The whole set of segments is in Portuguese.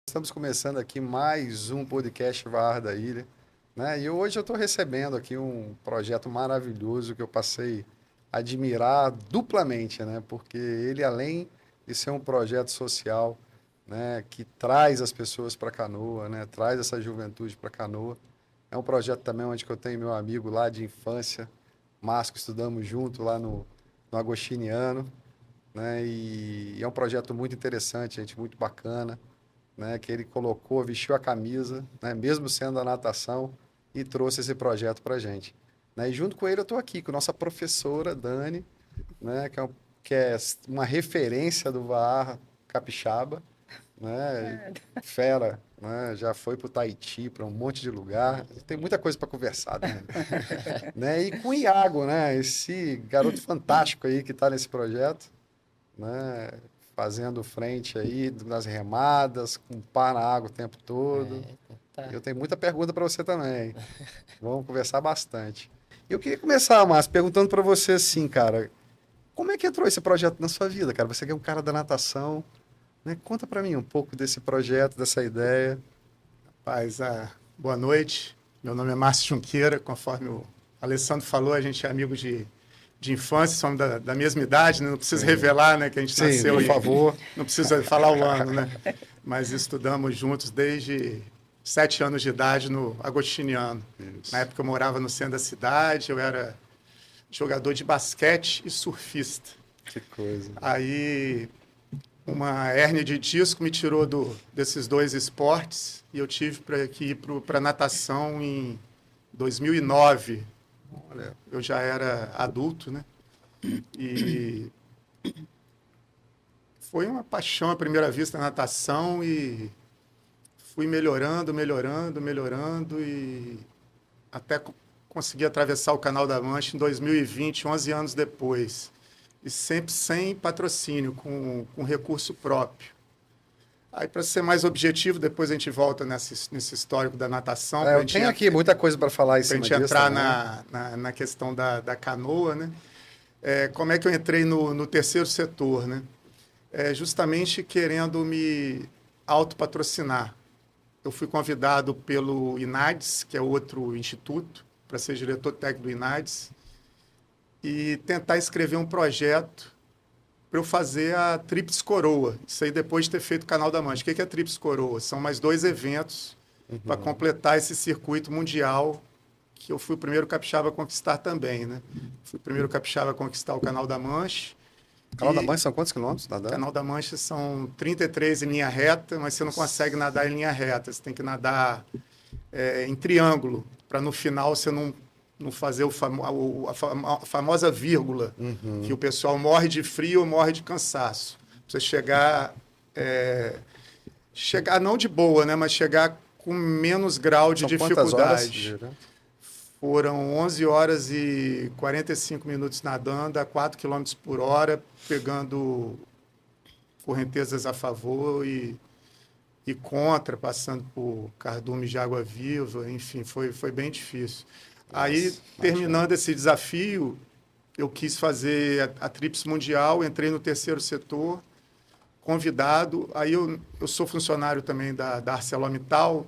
Estamos começando aqui mais um podcast VAR da Ilha, né? E hoje eu estou recebendo aqui um projeto maravilhoso que eu passei a admirar duplamente, né? Porque ele, além de ser um projeto social, né, que traz as pessoas para Canoa, né? Traz essa juventude para Canoa. É um projeto também onde que eu tenho meu amigo lá de infância, Márcio, que estudamos junto lá no Agostiniano, né? E é um projeto muito interessante, gente, muito bacana, né, que ele colocou, vestiu a camisa, né, mesmo sendo a natação, e trouxe esse projeto para a gente. Né? E junto com ele eu estou aqui com a nossa professora, Dani, né, que é uma referência do VAR capixaba, né, fera, né, já foi para o Tahiti, para um monte de lugar, tem muita coisa para conversar, Dani. Né? E com o Iago, né, esse garoto fantástico aí que está nesse projeto, né? Fazendo frente aí nas remadas, com pá na água o tempo todo. Tá. Eu tenho muita pergunta para você também. Vamos conversar bastante. Eu queria começar, Márcio, perguntando para você assim, cara, como é que entrou esse projeto na sua vida, cara? Você que é um cara da natação, né? Conta para mim um pouco desse projeto, dessa ideia. Paz, boa noite. Meu nome é Márcio Junqueira. Conforme o Alessandro falou, a gente é amigo de infância, somos da mesma idade, né? Não precisa Sim. revelar, né, que a gente Sim, nasceu por e favor. não precisa falar o ano, né? Mas estudamos juntos desde 7 anos de idade no Agostiniano. Na Isso. época eu morava no centro da cidade, eu era jogador de basquete e surfista. Que coisa. Aí uma hérnia de disco me tirou desses dois esportes e eu tive que ir para natação em 2009. Olha, Eu já era adulto, né? E foi uma paixão à primeira vista a natação e fui melhorando, melhorando, melhorando e até consegui atravessar o Canal da Mancha em 2020, 11 anos depois. E sempre sem patrocínio, com recurso próprio. Aí, para ser mais objetivo, depois a gente volta nesse histórico da natação, para eu tenho aqui muita coisa para falar em a cima gente disso entrar também. na questão da canoa, né? Como é que eu entrei no terceiro setor, né? Justamente querendo me autopatrocinar. Eu fui convidado pelo INADES, que é outro instituto, para ser diretor técnico do INADES, e tentar escrever um projeto para eu fazer a Tríplice Coroa. Isso aí depois de ter feito o Canal da Mancha. O que é a Tríplice Coroa? São mais 2 eventos para completar esse circuito mundial que eu fui o primeiro capixaba a conquistar também, né? Fui o primeiro capixaba a conquistar o Canal da Mancha. Canal da E Mancha são quantos quilômetros o nadando? Canal da Mancha são 33 em linha reta, mas você não consegue nadar em linha reta. Você tem que nadar em triângulo, para no final você não fazer a famosa vírgula, que o pessoal morre de frio ou morre de cansaço. Você chegar não de boa, né, mas chegar com menos grau de São quantas horas? dificuldade. Foram 11 horas e 45 minutos nadando a 4 quilômetros por hora, pegando correntezas a favor e contra, passando por cardumes de água viva, enfim, foi bem difícil. Aí, terminando esse desafio, eu quis fazer a Tríplice Mundial, entrei no terceiro setor, convidado. Aí eu sou funcionário também da ArcelorMittal.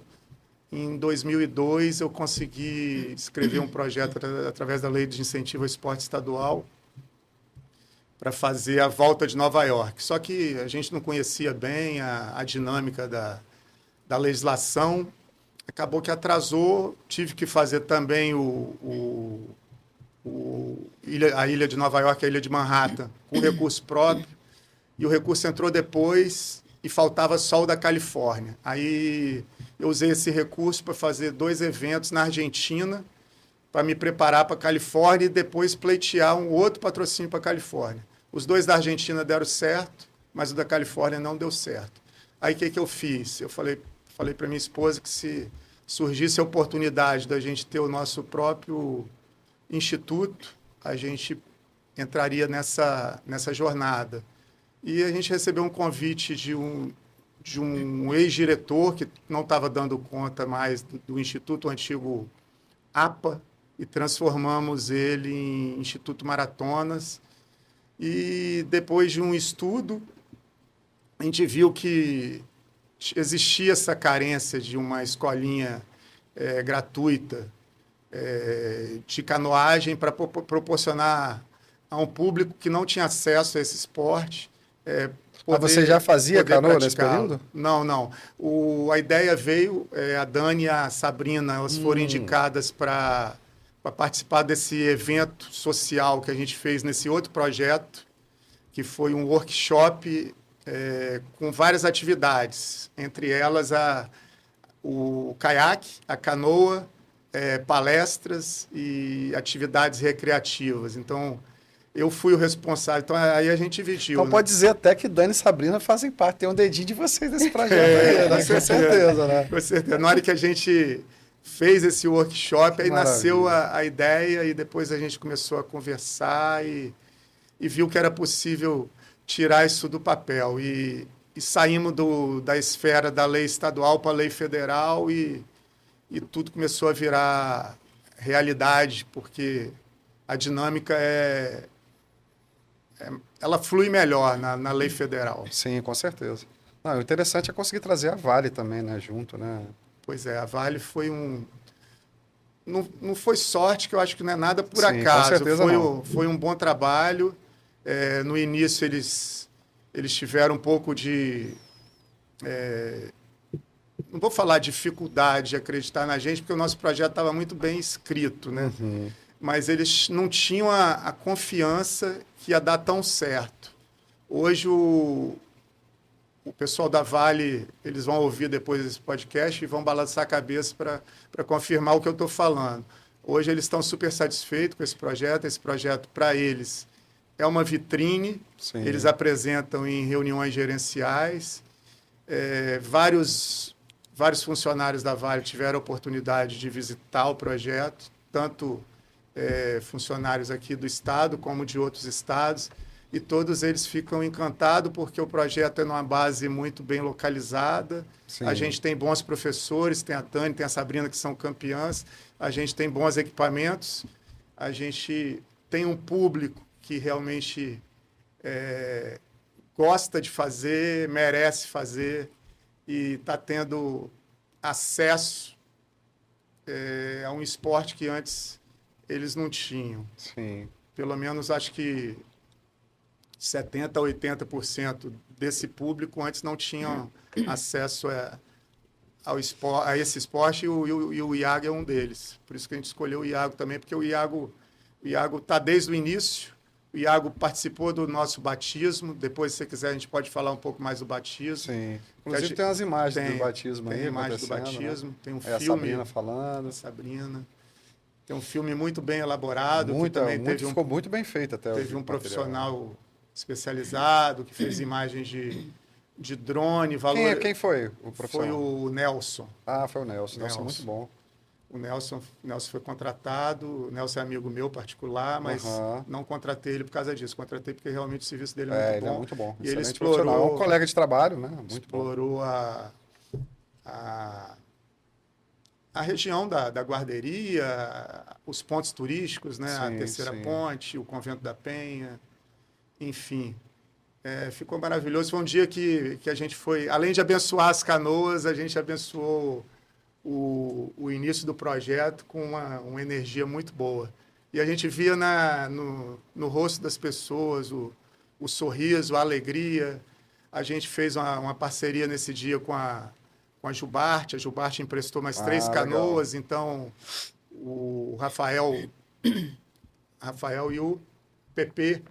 Em 2002, eu consegui escrever um projeto através da Lei de Incentivo ao Esporte Estadual para fazer a volta de Nova York. Só que a gente não conhecia bem a dinâmica da legislação, acabou que atrasou, tive que fazer também a ilha de Nova York, a ilha de Manhattan, com recurso próprio, e o recurso entrou depois e faltava só o da Califórnia. Aí eu usei esse recurso para fazer 2 eventos na Argentina, para me preparar para a Califórnia e depois pleitear um outro patrocínio para a Califórnia. Os 2 da Argentina deram certo, mas o da Califórnia não deu certo. Aí o que eu fiz? Eu falei para minha esposa que se surgisse a oportunidade da gente ter o nosso próprio instituto, a gente entraria nessa jornada. E a gente recebeu um convite de um ex-diretor que não estava dando conta mais do instituto, o antigo APA, e transformamos ele em Instituto Maratonas. E depois de um estudo, a gente viu que existia essa carência de uma escolinha gratuita de canoagem para proporcionar a um público que não tinha acesso a esse esporte. Você já fazia canoa nesse período? Não. A ideia veio, a Dani e a Sabrina, elas foram indicadas para participar desse evento social que a gente fez nesse outro projeto, que foi um workshop com várias atividades, entre elas o caiaque, a canoa, palestras e atividades recreativas. Então, eu fui o responsável. Então, aí a gente dividiu. Então, pode dizer até que Dani e Sabrina fazem parte, tem um dedinho de vocês nesse projeto. Com certeza, né? Com certeza. Na hora que a gente fez esse workshop, aí nasceu a ideia e depois a gente começou a conversar e viu que era possível tirar isso do papel. E saímos da esfera da lei estadual para a lei federal e tudo começou a virar realidade, porque a dinâmica ela flui melhor na lei federal. Sim, com certeza. Não, o interessante é conseguir trazer a Vale também, né, junto, né? Pois é, a Vale foi não foi sorte, que eu acho que não é nada por Sim, acaso. Com certeza foi um bom trabalho. No início, eles tiveram um pouco de... não vou falar dificuldade de acreditar na gente, porque o nosso projeto estava muito bem escrito, né? Uhum. Mas eles não tinham a confiança que ia dar tão certo. Hoje, o pessoal da Vale, eles vão ouvir depois desse podcast e vão balançar a cabeça para confirmar o que eu estou falando. Hoje, eles estão super satisfeitos com esse projeto. Esse projeto, para eles, é uma vitrine. Sim. Eles apresentam em reuniões gerenciais. Vários funcionários da Vale tiveram a oportunidade de visitar o projeto, tanto funcionários aqui do estado como de outros estados, e todos eles ficam encantados porque o projeto é numa base muito bem localizada. Sim. A gente tem bons professores, tem a Tânia, tem a Sabrina, que são campeãs, a gente tem bons equipamentos, a gente tem um público que realmente gosta de fazer, merece fazer e está tendo acesso a um esporte que antes eles não tinham. Sim. Pelo menos acho que 70% a 80% desse público antes não tinham acesso a esse esporte, e o Iago é um deles. Por isso que a gente escolheu o Iago também, porque o Iago está desde o início. O Iago participou do nosso batismo. Depois, se você quiser, a gente pode falar um pouco mais do batismo. Sim. Inclusive, tem umas imagens do batismo aí. Tem imagem do batismo, né? Tem um filme. A Sabrina falando. A Sabrina. Tem um filme muito bem elaborado. Que também ficou muito bem feito até. Teve um profissional especializado que fez imagens de drone. Quem foi o profissional? Foi o Nelson. Ah, foi o Nelson. Nelson é muito bom. O Nelson foi contratado. O Nelson é amigo meu particular, mas não contratei ele por causa disso. Contratei porque realmente o serviço dele é muito bom. Ele é muito bom. E ele explorou... É um colega de trabalho, né? Muito explorou bom. A região da guarderia, os pontos turísticos, né? Sim, a Terceira Ponte, o Convento da Penha, enfim. Ficou maravilhoso. Foi um dia que a gente foi... Além de abençoar as canoas, a gente abençoou o início do projeto com uma energia muito boa. E a gente via no rosto das pessoas o sorriso, a alegria. A gente fez uma parceria nesse dia com a Jubarte. A Jubarte emprestou mais 3 canoas. Legal. Então, o Rafael e o PP.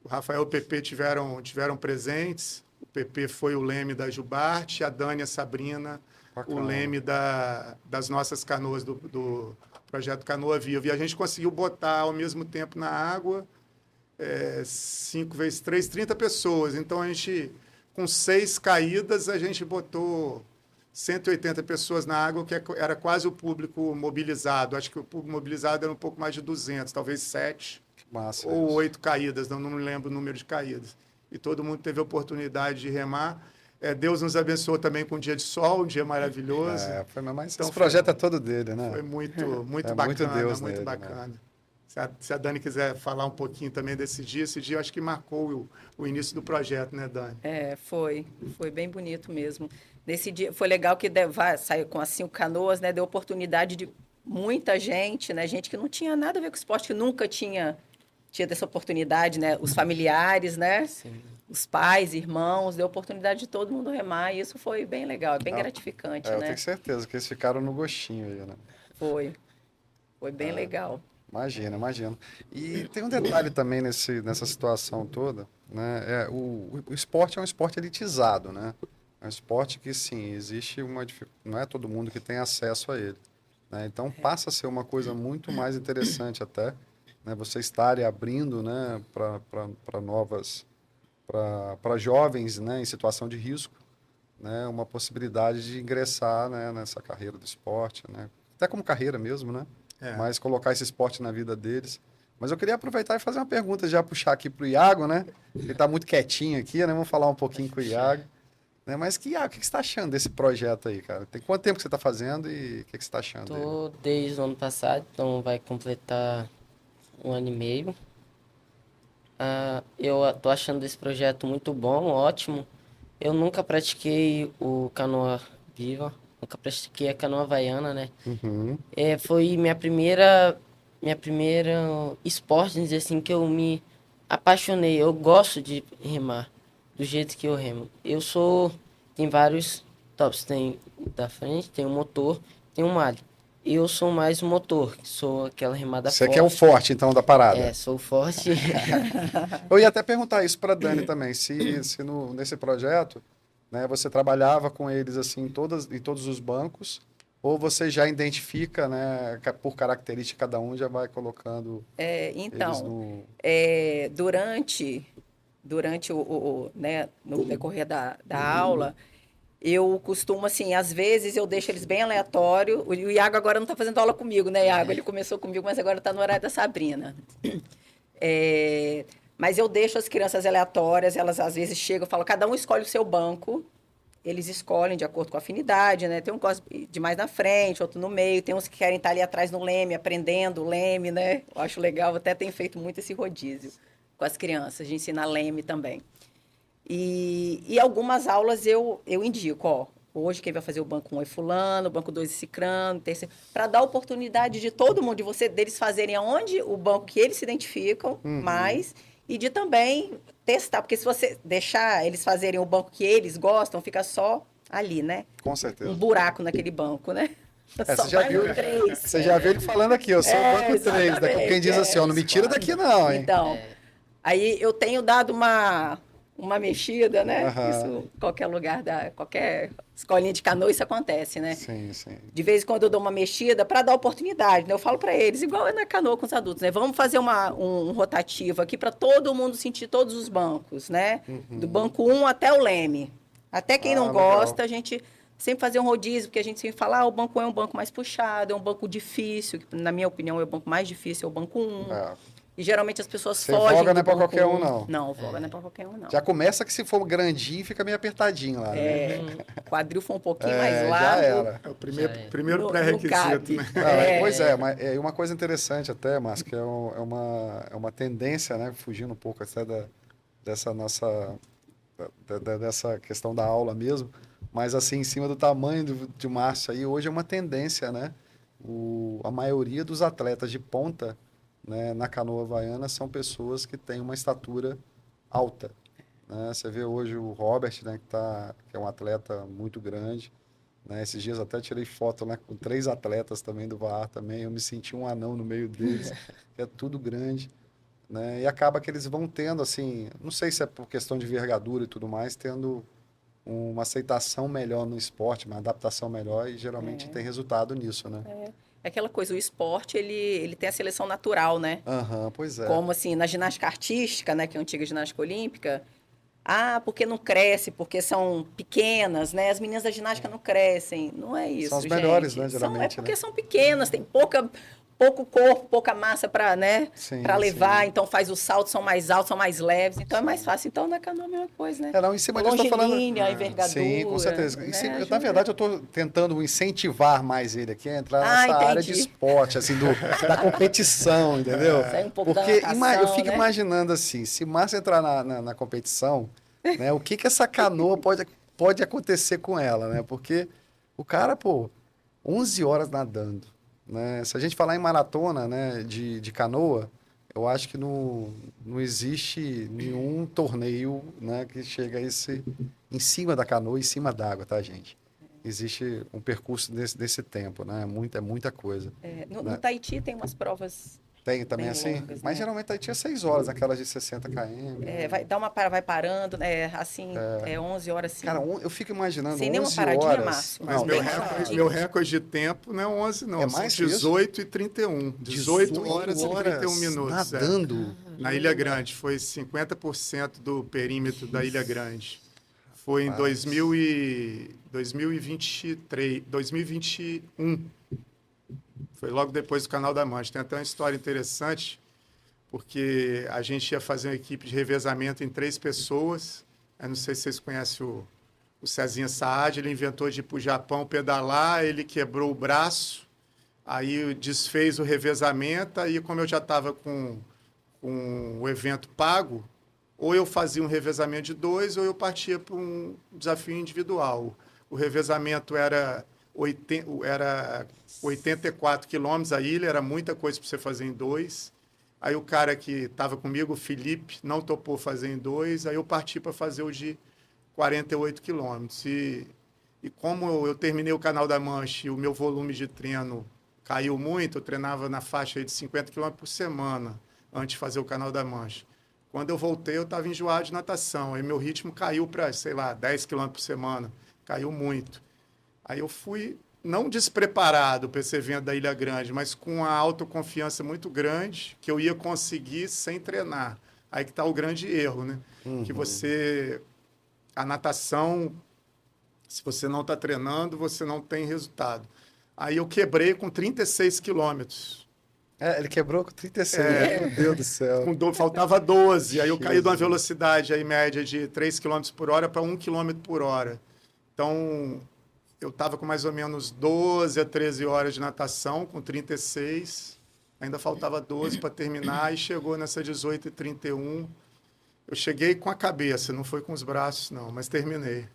O Rafael e o PP tiveram presentes. O PP foi o leme da Jubarte, a Dani e a Sabrina, bacana, o leme das nossas canoas do projeto Canoa Viva. E a gente conseguiu botar ao mesmo tempo na água 5 vezes 3, 30 pessoas. Então, a gente, com 6 caídas, a gente botou 180 pessoas na água, que era quase o público mobilizado. Acho que o público mobilizado era um pouco mais de 200, talvez 7 ou 8 caídas, não me lembro o número de caídas. E todo mundo teve a oportunidade de remar. Deus nos abençoou também com um dia de sol, um dia maravilhoso. Mas então, esse projeto é todo dele, né? Foi muito bacana, muito Deus muito nele, bacana. Né? Se a Dani quiser falar um pouquinho também desse dia, esse dia eu acho que marcou o início do projeto, né, Dani? Foi bem bonito mesmo. Nesse dia, foi legal que saiu com as 5 canoas, né? Deu oportunidade de muita gente, né? Gente que não tinha nada a ver com esporte, que nunca tinha essa oportunidade, né? Os familiares, né? Sim. Os pais, irmãos, deu oportunidade de todo mundo remar, e isso foi bem legal, bem gratificante, Eu né? tenho certeza que eles ficaram no gostinho aí, né? Foi bem legal. Imagina. E tem um detalhe também nessa situação toda, né? O esporte é um esporte elitizado, né? É um esporte que, sim, existe não é todo mundo que tem acesso a ele, né? Então, passa a ser uma coisa muito mais interessante até, né? Você estarem abrindo, né, para novas, para jovens, né, em situação de risco, né, uma possibilidade de ingressar, né, nessa carreira do esporte, né? Até como carreira mesmo, né? Mas colocar esse esporte na vida deles. Mas eu queria aproveitar e fazer uma pergunta, já puxar aqui para o Iago, né? Ele está muito quietinho aqui, né? Vamos falar um pouquinho com o Iago. Né? Mas, Iago, o que você está achando desse projeto aí, cara? Tem quanto tempo que você está fazendo e o que você está achando dele? Tô desde o ano passado, então vai completar 1 ano e meio. Eu tô achando desse projeto muito bom, ótimo. Eu nunca pratiquei o canoa viva, nunca pratiquei a canoa havaiana, né? Uhum. Foi minha primeira esporte, vamos dizer assim, que eu me apaixonei. Eu gosto de remar do jeito que eu remo. Tem vários tops, tem o da frente, tem o motor, tem o malho. Eu sou mais o motor, sou aquela remada Você forte. que é o forte, então, da parada. Sou forte. Eu ia até perguntar isso para Dani também, se nesse projeto, né, você trabalhava com eles assim em todos os bancos, ou você já identifica, né, por característica cada um, já vai colocando eles no... Durante né, no decorrer da aula, eu costumo, assim, às vezes eu deixo eles bem aleatório. O Iago agora não está fazendo aula comigo, né, Iago? Ele começou comigo, mas agora está no horário da Sabrina. Mas eu deixo as crianças aleatórias, elas às vezes chegam e falam, cada um escolhe o seu banco. Eles escolhem de acordo com a afinidade, né? Tem um que gosta de mais na frente, outro no meio. Tem uns que querem estar ali atrás no leme, aprendendo o leme, né? Eu acho legal, eu até tenho feito muito esse rodízio com as crianças, de ensinar leme também. E algumas aulas eu indico, ó, hoje quem vai fazer o banco 1 é fulano, o banco 2 é cicrano, terceiro, para dar oportunidade de todo mundo, deles fazerem aonde o banco que eles se identificam mais, e de também testar, porque se você deixar eles fazerem o banco que eles gostam, fica só ali, né? Com certeza. Um buraco naquele banco, né? Você já viu ele falando aqui, eu sou o banco 3, né? Quem diz assim, ó, não me tira daqui não, hein? Então, aí eu tenho dado uma mexida, né? Aham. Isso, qualquer lugar, qualquer escolinha de canoa, isso acontece, né? Sim. De vez em quando eu dou uma mexida para dar oportunidade, né? Eu falo para eles, igual é na canoa com os adultos, né? Vamos fazer um rotativo aqui para todo mundo sentir todos os bancos, né? Do banco 1 até o leme. Até quem não legal. gosta, a gente sempre fazer um rodízio, porque a gente sempre fala, o banco 1 é um banco mais puxado, é um banco difícil, que, na minha opinião, é o banco mais difícil, é o banco 1. E geralmente as pessoas fogem voga não é do pra banco qualquer um, 1. não. Não, voga não é pra qualquer um, não. Já começa que se for grandinho, fica meio apertadinho lá, né? Quadril foi um pouquinho mais largo. Já era. É o primeiro Não pré-requisito, cabe. né? Pois é, mas é uma coisa interessante até, Márcio, que é uma tendência, né, fugindo um pouco até dessa nossa dessa questão da aula mesmo, mas assim, em cima do tamanho de Márcio aí, hoje é uma tendência, né? A maioria dos atletas de ponta, né, na canoa havaiana são pessoas que têm uma estatura alta, né? Você vê hoje o Robert, né, que é um atleta muito grande, né? Esses dias até tirei foto, né, com 3 atletas também do VAR também, eu me senti um anão no meio deles, que é tudo grande, né? E acaba que eles vão tendo, assim, não sei se é por questão de envergadura e tudo mais, tendo uma aceitação melhor no esporte, uma adaptação melhor e geralmente tem resultado nisso, né? É aquela coisa, o esporte, ele tem a seleção natural, né? Aham, pois é. Como, assim, na ginástica artística, né, que é a antiga ginástica olímpica, porque não cresce, porque são pequenas, né? As meninas da ginástica não crescem. Não é isso, São as melhores, gente. né, geralmente, porque né? são pequenas, tem pouco corpo, pouca massa para, né, Sim, para levar, sim. então faz os saltos, são mais altos, são mais leves, então é mais fácil. Então na canoa é a mesma coisa, né? É, não, em cima disso eu tô falando. Longilínea, a envergadura. Sim, com certeza. né, Na ajuda. verdade, eu estou tentando incentivar mais ele aqui a entrar Ah, nessa área de entendi. esporte, assim, da competição, entendeu? Sair um pouco Porque da natação, eu fico né? imaginando assim, se Márcia entrar na competição, né, o que essa canoa pode acontecer com ela, né? Porque o cara, pô, 11 horas nadando, né? Se a gente falar em maratona, né, de canoa, eu acho que não existe nenhum torneio, né, que chega a esse em cima da canoa, em cima d'água, tá, gente? Existe um percurso desse tempo, né? É muita coisa. No né? Tahiti tem umas provas Tem também bem assim? longas, Mas né? geralmente aí tinha 6 horas, aquelas de 60 km. vai parando, assim, 11 horas sim. Cara, eu fico imaginando Sem nenhuma 11 paradinha, horas. Márcio? Mas Não, meu tem- recorde, meu recorde de tempo não é 11, não. É São mais que isso? 18 e 31. 18 horas e 31 minutos. nadando. Na Ilha Grande. Foi 50% do perímetro da Ilha Grande. Foi em Rapaz. 2021. Foi logo depois do Canal da Mancha. Tem até uma história interessante, porque a gente ia fazer uma equipe de revezamento em 3 pessoas. Eu não sei se vocês conhecem o Cezinha Saad, ele inventou de ir para o Japão pedalar, ele quebrou o braço, aí desfez o revezamento, aí como eu já estava com o evento pago, ou eu fazia um revezamento de 2, ou eu partia para um desafio individual. O revezamento era 84 quilômetros a ilha, era muita coisa para você fazer em 2. Aí o cara que estava comigo, o Felipe, não topou fazer em 2, aí eu parti para fazer o de 48 quilômetros. E como eu terminei o Canal da Mancha e o meu volume de treino caiu muito, eu treinava na faixa aí de 50 quilômetros por semana, antes de fazer o Canal da Mancha. Quando eu voltei, eu estava enjoado de natação. Aí meu ritmo caiu para, sei lá, 10 quilômetros por semana. Caiu muito. Aí eu fui, não despreparado para esse evento da Ilha Grande, mas com uma autoconfiança muito grande que eu ia conseguir sem treinar. Aí que está o grande erro, né? Que você... A natação, se você não está treinando, você não tem resultado. Aí eu quebrei com 36 quilômetros. Ele quebrou com 36. Meu Deus do céu. Faltava 12. Aí eu caí de uma Jesus. velocidade aí, média de 3 km por hora para 1 km por hora. Então, eu estava com mais ou menos 12 a 13 horas de natação, com 36. Ainda faltava 12 para terminar e chegou nessa 18 e 31. Eu cheguei com a cabeça, não foi com os braços, não, mas terminei.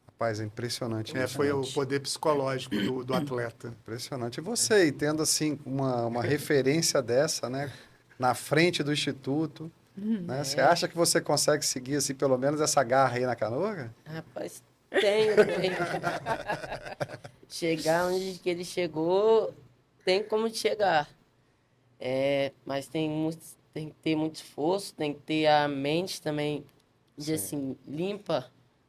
Rapaz, é impressionante. Foi o poder psicológico do atleta. Impressionante. E você, e tendo assim uma referência dessa, né, na frente do Instituto, né? Você acha que você consegue seguir assim pelo menos essa garra aí na canoa? Cara? Rapaz, tenho. Chegar onde que ele chegou, tem como chegar. Mas tem que ter muito esforço, tem que ter a mente também assim, limpa.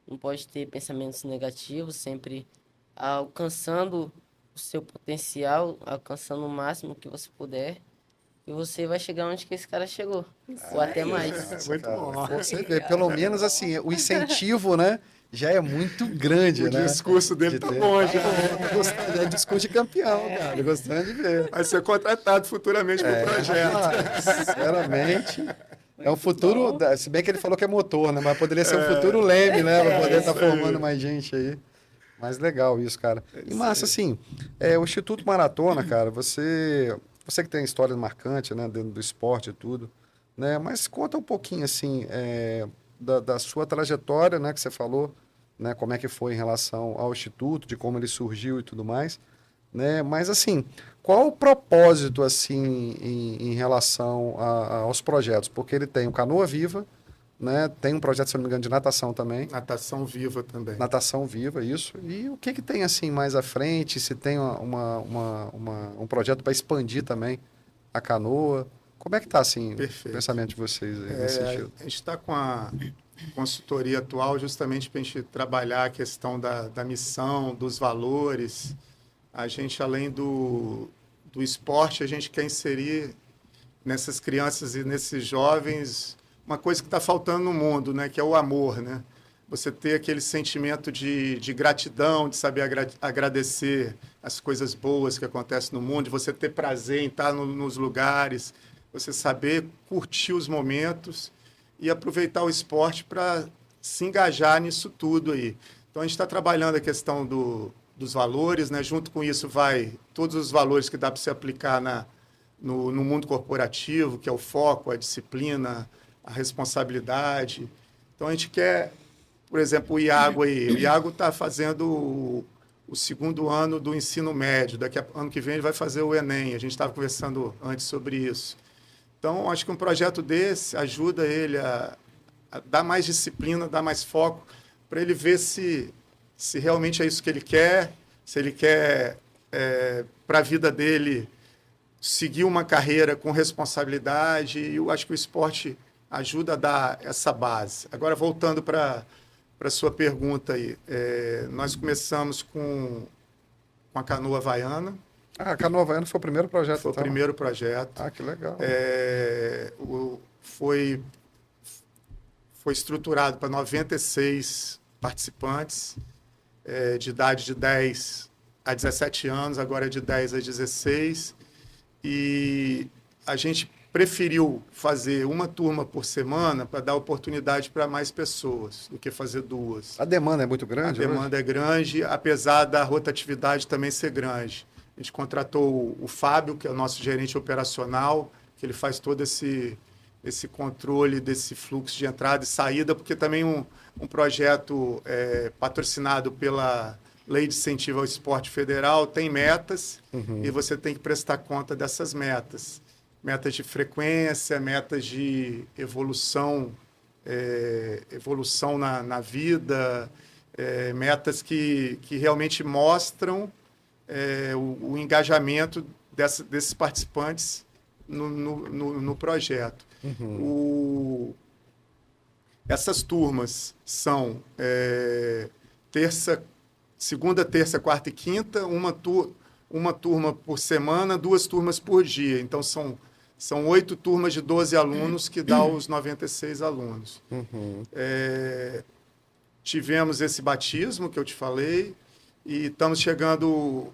Não pode ter pensamentos negativos, sempre alcançando o seu potencial, alcançando o máximo que você puder. E você vai chegar onde que esse cara chegou. Ou até mais. Muito Cara, bom. você vê, pelo menos assim, o incentivo, né, já é muito grande, O né? discurso dele tá ter- bom, já. É discurso de campeão, cara. Gostando de ver. Vai ser contratado futuramente para o projeto. Sinceramente, é um futuro, se bem que ele falou que é motor, né? Mas poderia ser um futuro Leme, né? Para poder estar isso aí. formando mais gente aí. Mas legal isso, cara. E Márcio, assim, o Instituto Maratona, cara, você que tem história marcante, né? Dentro do esporte e tudo, né? Mas conta um pouquinho, assim, da sua trajetória, né? Que você falou, né? Como é que foi em relação ao Instituto, de como ele surgiu e tudo mais, né? Mas, assim, qual o propósito, assim, em relação aos projetos? Porque ele tem o Canoa Viva, né? Tem um projeto, se não me engano, de natação também. Natação viva também. Natação Viva, isso. E o que tem, assim, mais à frente? Se tem um projeto para expandir também a canoa? Como é que está, assim, Perfeito. o pensamento de vocês aí, nesse sentido? A gente está com a consultoria atual justamente para a gente trabalhar a questão da missão, dos valores. A gente, além do esporte, a gente quer inserir nessas crianças e nesses jovens uma coisa que está faltando no mundo, né? Que é o amor, né? você ter aquele sentimento de gratidão, de saber agradecer as coisas boas que acontecem no mundo, de você ter prazer em estar nos lugares, você saber curtir os momentos e aproveitar o esporte para se engajar nisso tudo aí. Então, a gente está trabalhando a questão dos valores, né? Junto com isso vai todos os valores que dá para se aplicar no mundo corporativo, que é o foco, a disciplina, a responsabilidade. Então, a gente quer, por exemplo, o Iago aí. O Iago está fazendo o segundo ano do ensino médio. Ano que vem ele vai fazer o Enem. A gente estava conversando antes sobre isso. Então, acho que um projeto desse ajuda ele a dar mais disciplina, dar mais foco, para ele ver se realmente é isso que ele quer, se ele quer, para a vida dele, seguir uma carreira com responsabilidade. E eu acho que o esporte ajuda a dar essa base. Agora, voltando para a sua pergunta aí, nós começamos com a canoa havaiana. A canoa havaiana foi o primeiro projeto? Foi então. o primeiro projeto. Ah, que legal. Foi estruturado para 96 participantes, de idade de 10 a 17 anos, agora é de 10 a 16. E a gente preferiu fazer uma turma por semana para dar oportunidade para mais pessoas do que fazer duas. A demanda é muito grande? A demanda é grande, apesar da rotatividade também ser grande. A gente contratou o Fábio, que é o nosso gerente operacional, que ele faz todo esse controle desse fluxo de entrada e saída, porque também um projeto patrocinado pela Lei de Incentivo ao Esporte Federal tem metas, e você tem que prestar conta dessas metas. Metas de frequência, metas de evolução, evolução na vida, metas que realmente mostram o engajamento desses participantes no projeto. Essas turmas são segunda, terça, quarta e quinta, uma turma por semana, 2 turmas por dia. Então, são 8 turmas de 12 alunos, que dá os 96 alunos. Tivemos esse batismo que eu te falei, e estamos chegando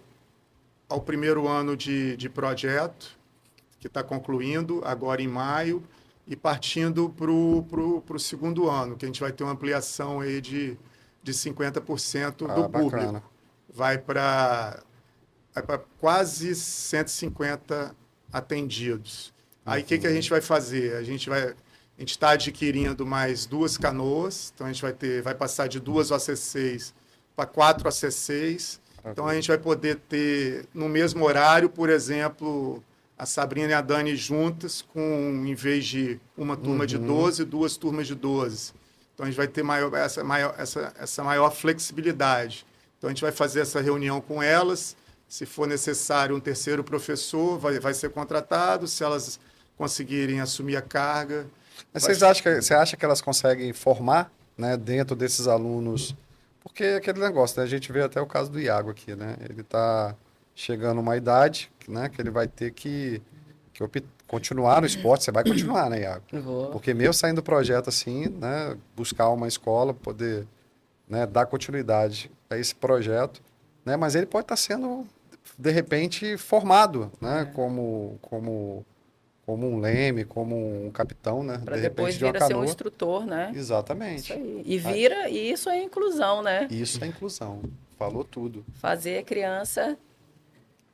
ao primeiro ano de projeto, que está concluindo agora em maio, e partindo para o segundo ano, que a gente vai ter uma ampliação aí de 50% do público. Bacana. Vai para quase 150 atendidos. Aí, o que a gente vai fazer? A gente está adquirindo mais 2 canoas, então a gente vai passar de 2 OC6 para 4 OC6. Então, a gente vai poder ter, no mesmo horário, por exemplo, a Sabrina e a Dani juntas, em vez de uma turma de 12, 2 turmas de 12. Então, a gente vai ter essa maior flexibilidade. Então, a gente vai fazer essa reunião com elas. Se for necessário um terceiro professor, vai ser contratado. Se elas conseguirem assumir a carga... Mas você acha que elas conseguem formar, né, dentro desses alunos? Porque aquele negócio, né, a gente vê até o caso do Iago aqui, né? Ele está chegando a uma idade, né, que ele vai ter que continuar no esporte. Você vai continuar, né, Iago? Vou. Porque mesmo saindo do projeto assim, né, buscar uma escola, poder, né, dar continuidade a esse projeto, né, mas ele pode estar sendo, de repente, formado, né, como um leme, como um capitão, né? Para de depois repente, de uma vir a ser um canoa. instrutor, né? Exatamente. Isso aí. E isso é inclusão, né? Isso é inclusão. Falou tudo. Fazer a criança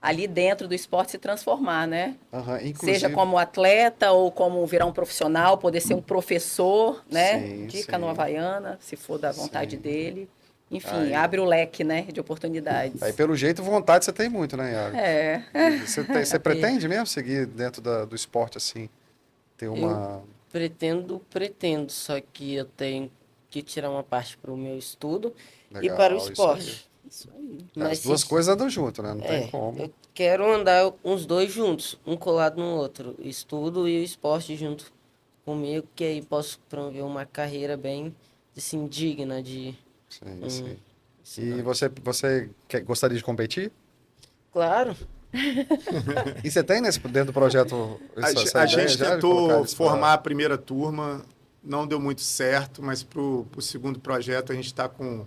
ali dentro do esporte se transformar, né? Inclusive, Seja como atleta ou como virar um profissional, poder ser um professor, né? Sim, De sim. canoa havaiana, se for da vontade Sim. dele. Enfim, Aí. abre o leque, né? De oportunidades. Aí, pelo jeito, vontade você tem muito, né, Iago? Você É. pretende mesmo seguir dentro do esporte, assim? Ter uma... Pretendo, só que eu tenho que tirar uma parte para o meu estudo e Legal, para o isso esporte. Isso aí. As duas coisas andam junto, né? Não tem como. Eu quero andar os dois juntos, um colado no outro, estudo e o esporte junto comigo, que aí posso promover uma carreira bem, assim, digna de... Sim, sim. E você gostaria de competir? Claro. E você tem dentro do projeto A essa ideia gente já de colocar tentou eles pra- formar a primeira turma não deu muito certo, mas para o segundo projeto a gente está com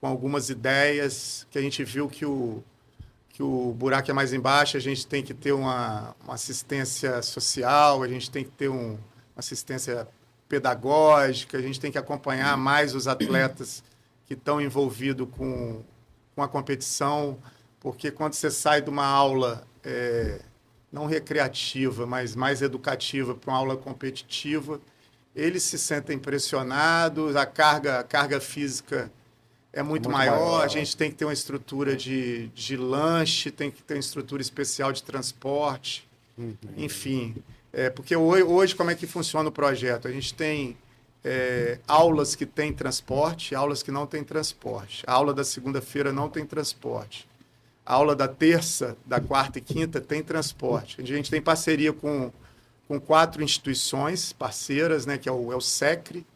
algumas ideias que a gente viu que o buraco é mais embaixo, a gente tem que ter uma assistência social, a gente tem que ter uma assistência pedagógica, a gente tem que acompanhar mais os atletas que estão envolvidos com a competição, porque quando você sai de uma aula não recreativa, mas mais educativa para uma aula competitiva, eles se sentem pressionados, a carga física é muito maior, a gente tem que ter uma estrutura de lanche, tem que ter uma estrutura especial de transporte, enfim. Porque hoje, como é que funciona o projeto? A gente tem aulas que têm transporte, aulas que não têm transporte. A aula da segunda-feira não tem transporte. A aula da terça, da quarta e quinta tem transporte. A gente tem parceria com 4 instituições parceiras, né, que é o SECRE,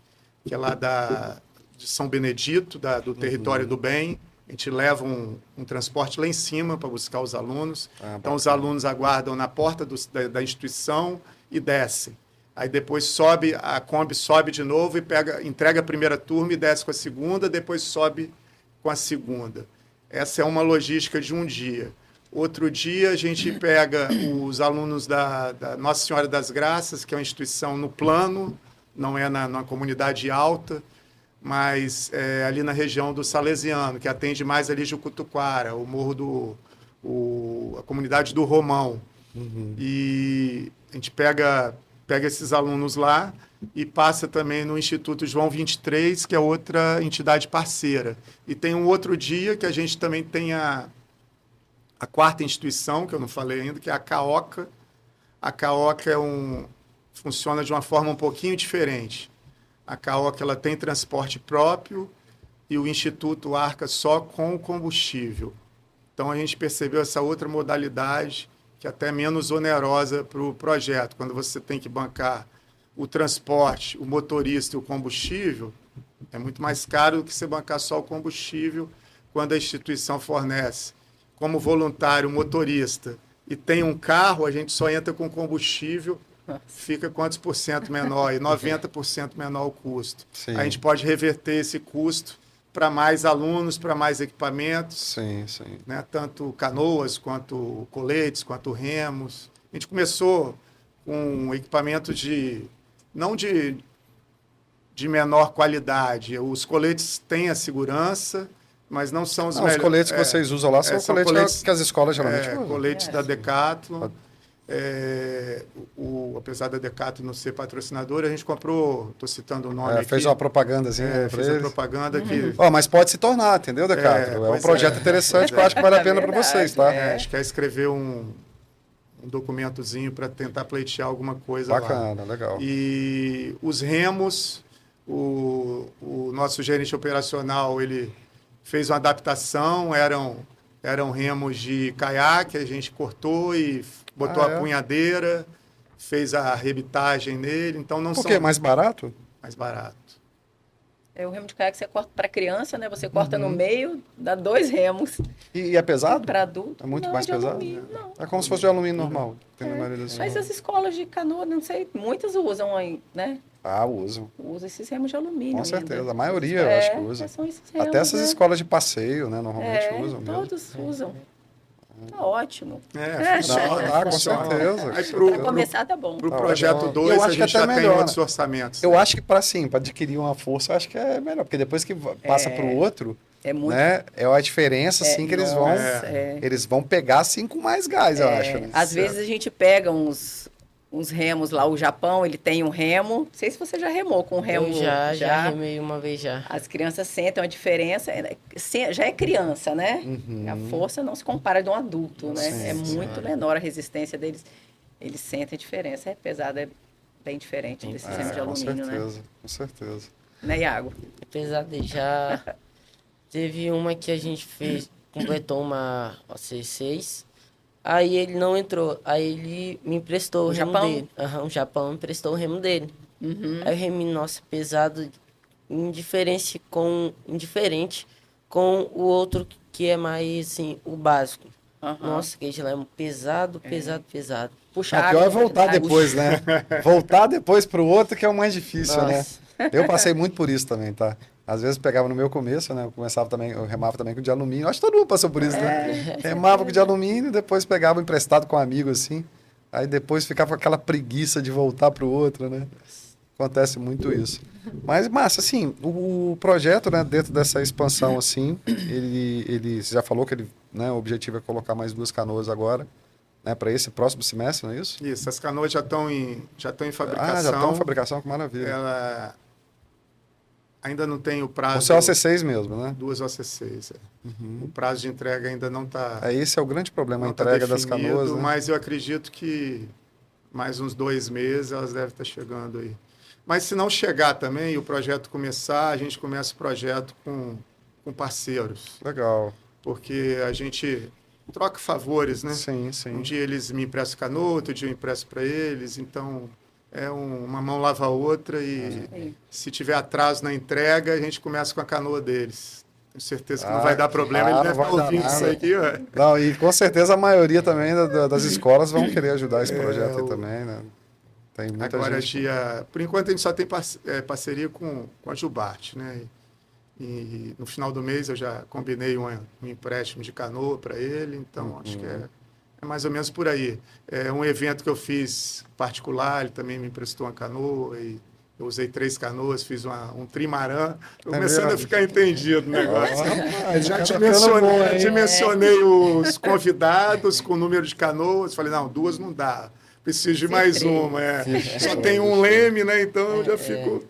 que é lá de São Benedito, do Território do Bem. A gente leva um transporte lá em cima para buscar os alunos. Então, os alunos aguardam na porta da instituição e descem. Aí depois sobe, a Kombi sobe de novo e entrega a primeira turma e desce com a segunda, depois sobe com a segunda. Essa é uma logística de um dia. Outro dia, a gente pega os alunos da Nossa Senhora das Graças, que é uma instituição no plano, não é na comunidade alta, mas ali na região do Salesiano, que atende mais ali Jucutuquara, o morro a comunidade do Romão. E a gente pega esses alunos lá e passa também no Instituto João 23, que é outra entidade parceira. E tem um outro dia que a gente também tem a 4ª instituição, que eu não falei ainda, que é a CAOCA. A CAOCA funciona de uma forma um pouquinho diferente. A CAOCA ela tem transporte próprio e o Instituto arca só com o combustível. Então, a gente percebeu essa outra modalidade, que é até menos onerosa para o projeto. Quando você tem que bancar o transporte, o motorista e o combustível, é muito mais caro do que você bancar só o combustível quando a instituição fornece. Como voluntário, motorista, e tem um carro, a gente só entra com combustível, fica quantos por cento menor? E 90% menor o custo. Sim. A gente pode reverter esse custo para mais alunos, para mais equipamentos. Sim, sim. Né? Tanto canoas, quanto coletes, quanto remos. A gente começou com equipamentos não de menor qualidade. Os coletes têm a segurança, mas não são os melhores. Os coletes que vocês usam lá são coletes que as escolas geralmente usam. Coletes da Decathlon. Apesar da Decathlon não ser patrocinadora, a gente comprou, estou citando o nome aqui. Fez uma propagandazinha. Fez a propaganda aqui. Mas pode se tornar, entendeu, Decathlon? É um projeto interessante que eu acho que vale a pena para vocês, tá? A gente quer escrever um documentozinho para tentar pleitear alguma coisa lá. Bacana, legal. E os remos, o nosso gerente operacional, ele fez uma adaptação, eram remos de caiaque, a gente cortou e botou a punhadeira, fez a rebitagem nele, então não são... Por quê? Mais barato? Mais barato. O remo de caiaque você corta para criança, né? Você corta no meio, dá 2 remos. E é pesado? Para adulto. É muito não, mais de pesado? Alumínio, não. É como se fosse de alumínio normal. Tem na maioria das Mas as escolas de canoa, não sei, muitas usam aí, né? Usam. Usam esses remos de alumínio. Com certeza. Ainda. A maioria, eu acho que usa. São esses remos, Até essas né? escolas de passeio, né? Normalmente usam mesmo. Todos usam. Tá ótimo. Funciona. Com certeza. Aí Para começar, tá bom. Para o projeto 2, Eu a acho que gente até já tem melhor, outros orçamentos. Eu acho que para adquirir uma força, eu acho que é melhor, porque depois que passa para o outro, É muito. né, é a diferença assim que eles vão pegar assim com mais gás, eu acho. Né? Às vezes a gente pega uns remos lá, o Japão, ele tem um remo. Não sei se você já remou com um remo. Eu já remei uma vez já. As crianças sentem a diferença. Já é criança, né? A força não se compara de um adulto, né? Sim, é muito menor a resistência deles. Eles sentem a diferença. É pesado, é bem diferente desses remos de alumínio, né? Com certeza. Né, Iago? Apesar de já teve uma que a gente fez, completou uma C6. Aí ele não entrou. Aí ele me emprestou o remo dele. O Japão me emprestou o remo dele. Aí o remo, nossa, pesado, indiferente com o outro que é mais, assim, o básico. Nossa, que lá é pesado. puxar O pior é água, voltar água. depois, né? Voltar depois pro outro que é o mais difícil, né? Nossa. Eu passei muito por isso também, tá? Às vezes pegava no meu começo, né? Eu remava também com de alumínio. Acho que todo mundo passou por isso, né? Remava com de alumínio, depois pegava emprestado com um amigo, assim. Aí depois ficava com aquela preguiça de voltar pro outro, né? Acontece muito isso. Mas, massa, assim, o projeto, né, dentro dessa expansão, assim, você já falou que né, o objetivo é colocar mais 2 canoas agora, né, para esse próximo semestre, não é isso? Isso, as canoas já estão em fabricação. Ah, já estão em fabricação, que maravilha. Ela ainda não tem o prazo. Você é OC6 mesmo, né? 2 OC6. O prazo de entrega ainda não está. Esse é o grande problema, a entrega das canoas, né? Mas eu acredito que mais uns 2 meses elas devem estar chegando aí. Mas se não chegar também e o projeto começar, a gente começa o projeto com parceiros. Legal. Porque a gente troca favores, né? Sim, sim. Um dia eles me emprestam canoa, outro dia eu empresto para eles. Então, uma mão lava a outra e se tiver atraso na entrega, a gente começa com a canoa deles. Tenho certeza que não vai dar problema. Ele deve estar ouvindo isso aqui. Não, e com certeza a maioria também das escolas vão querer ajudar esse projeto aí também, né? Tem muita Agora, gente. por enquanto, a gente só tem parceria com a Jubarte, né? E no final do mês eu já combinei um empréstimo de canoa para ele, então acho que é mais ou menos por aí. É um evento que eu fiz particular, ele também me emprestou uma canoa e eu usei 3 canoas, fiz um trimarã. Estou começando a ficar entendido o negócio. Já mencionei os convidados com o número de canoas, falei, não, 2 não dá. Preciso de mais uma. Só tem um leme, né? Então eu já fico.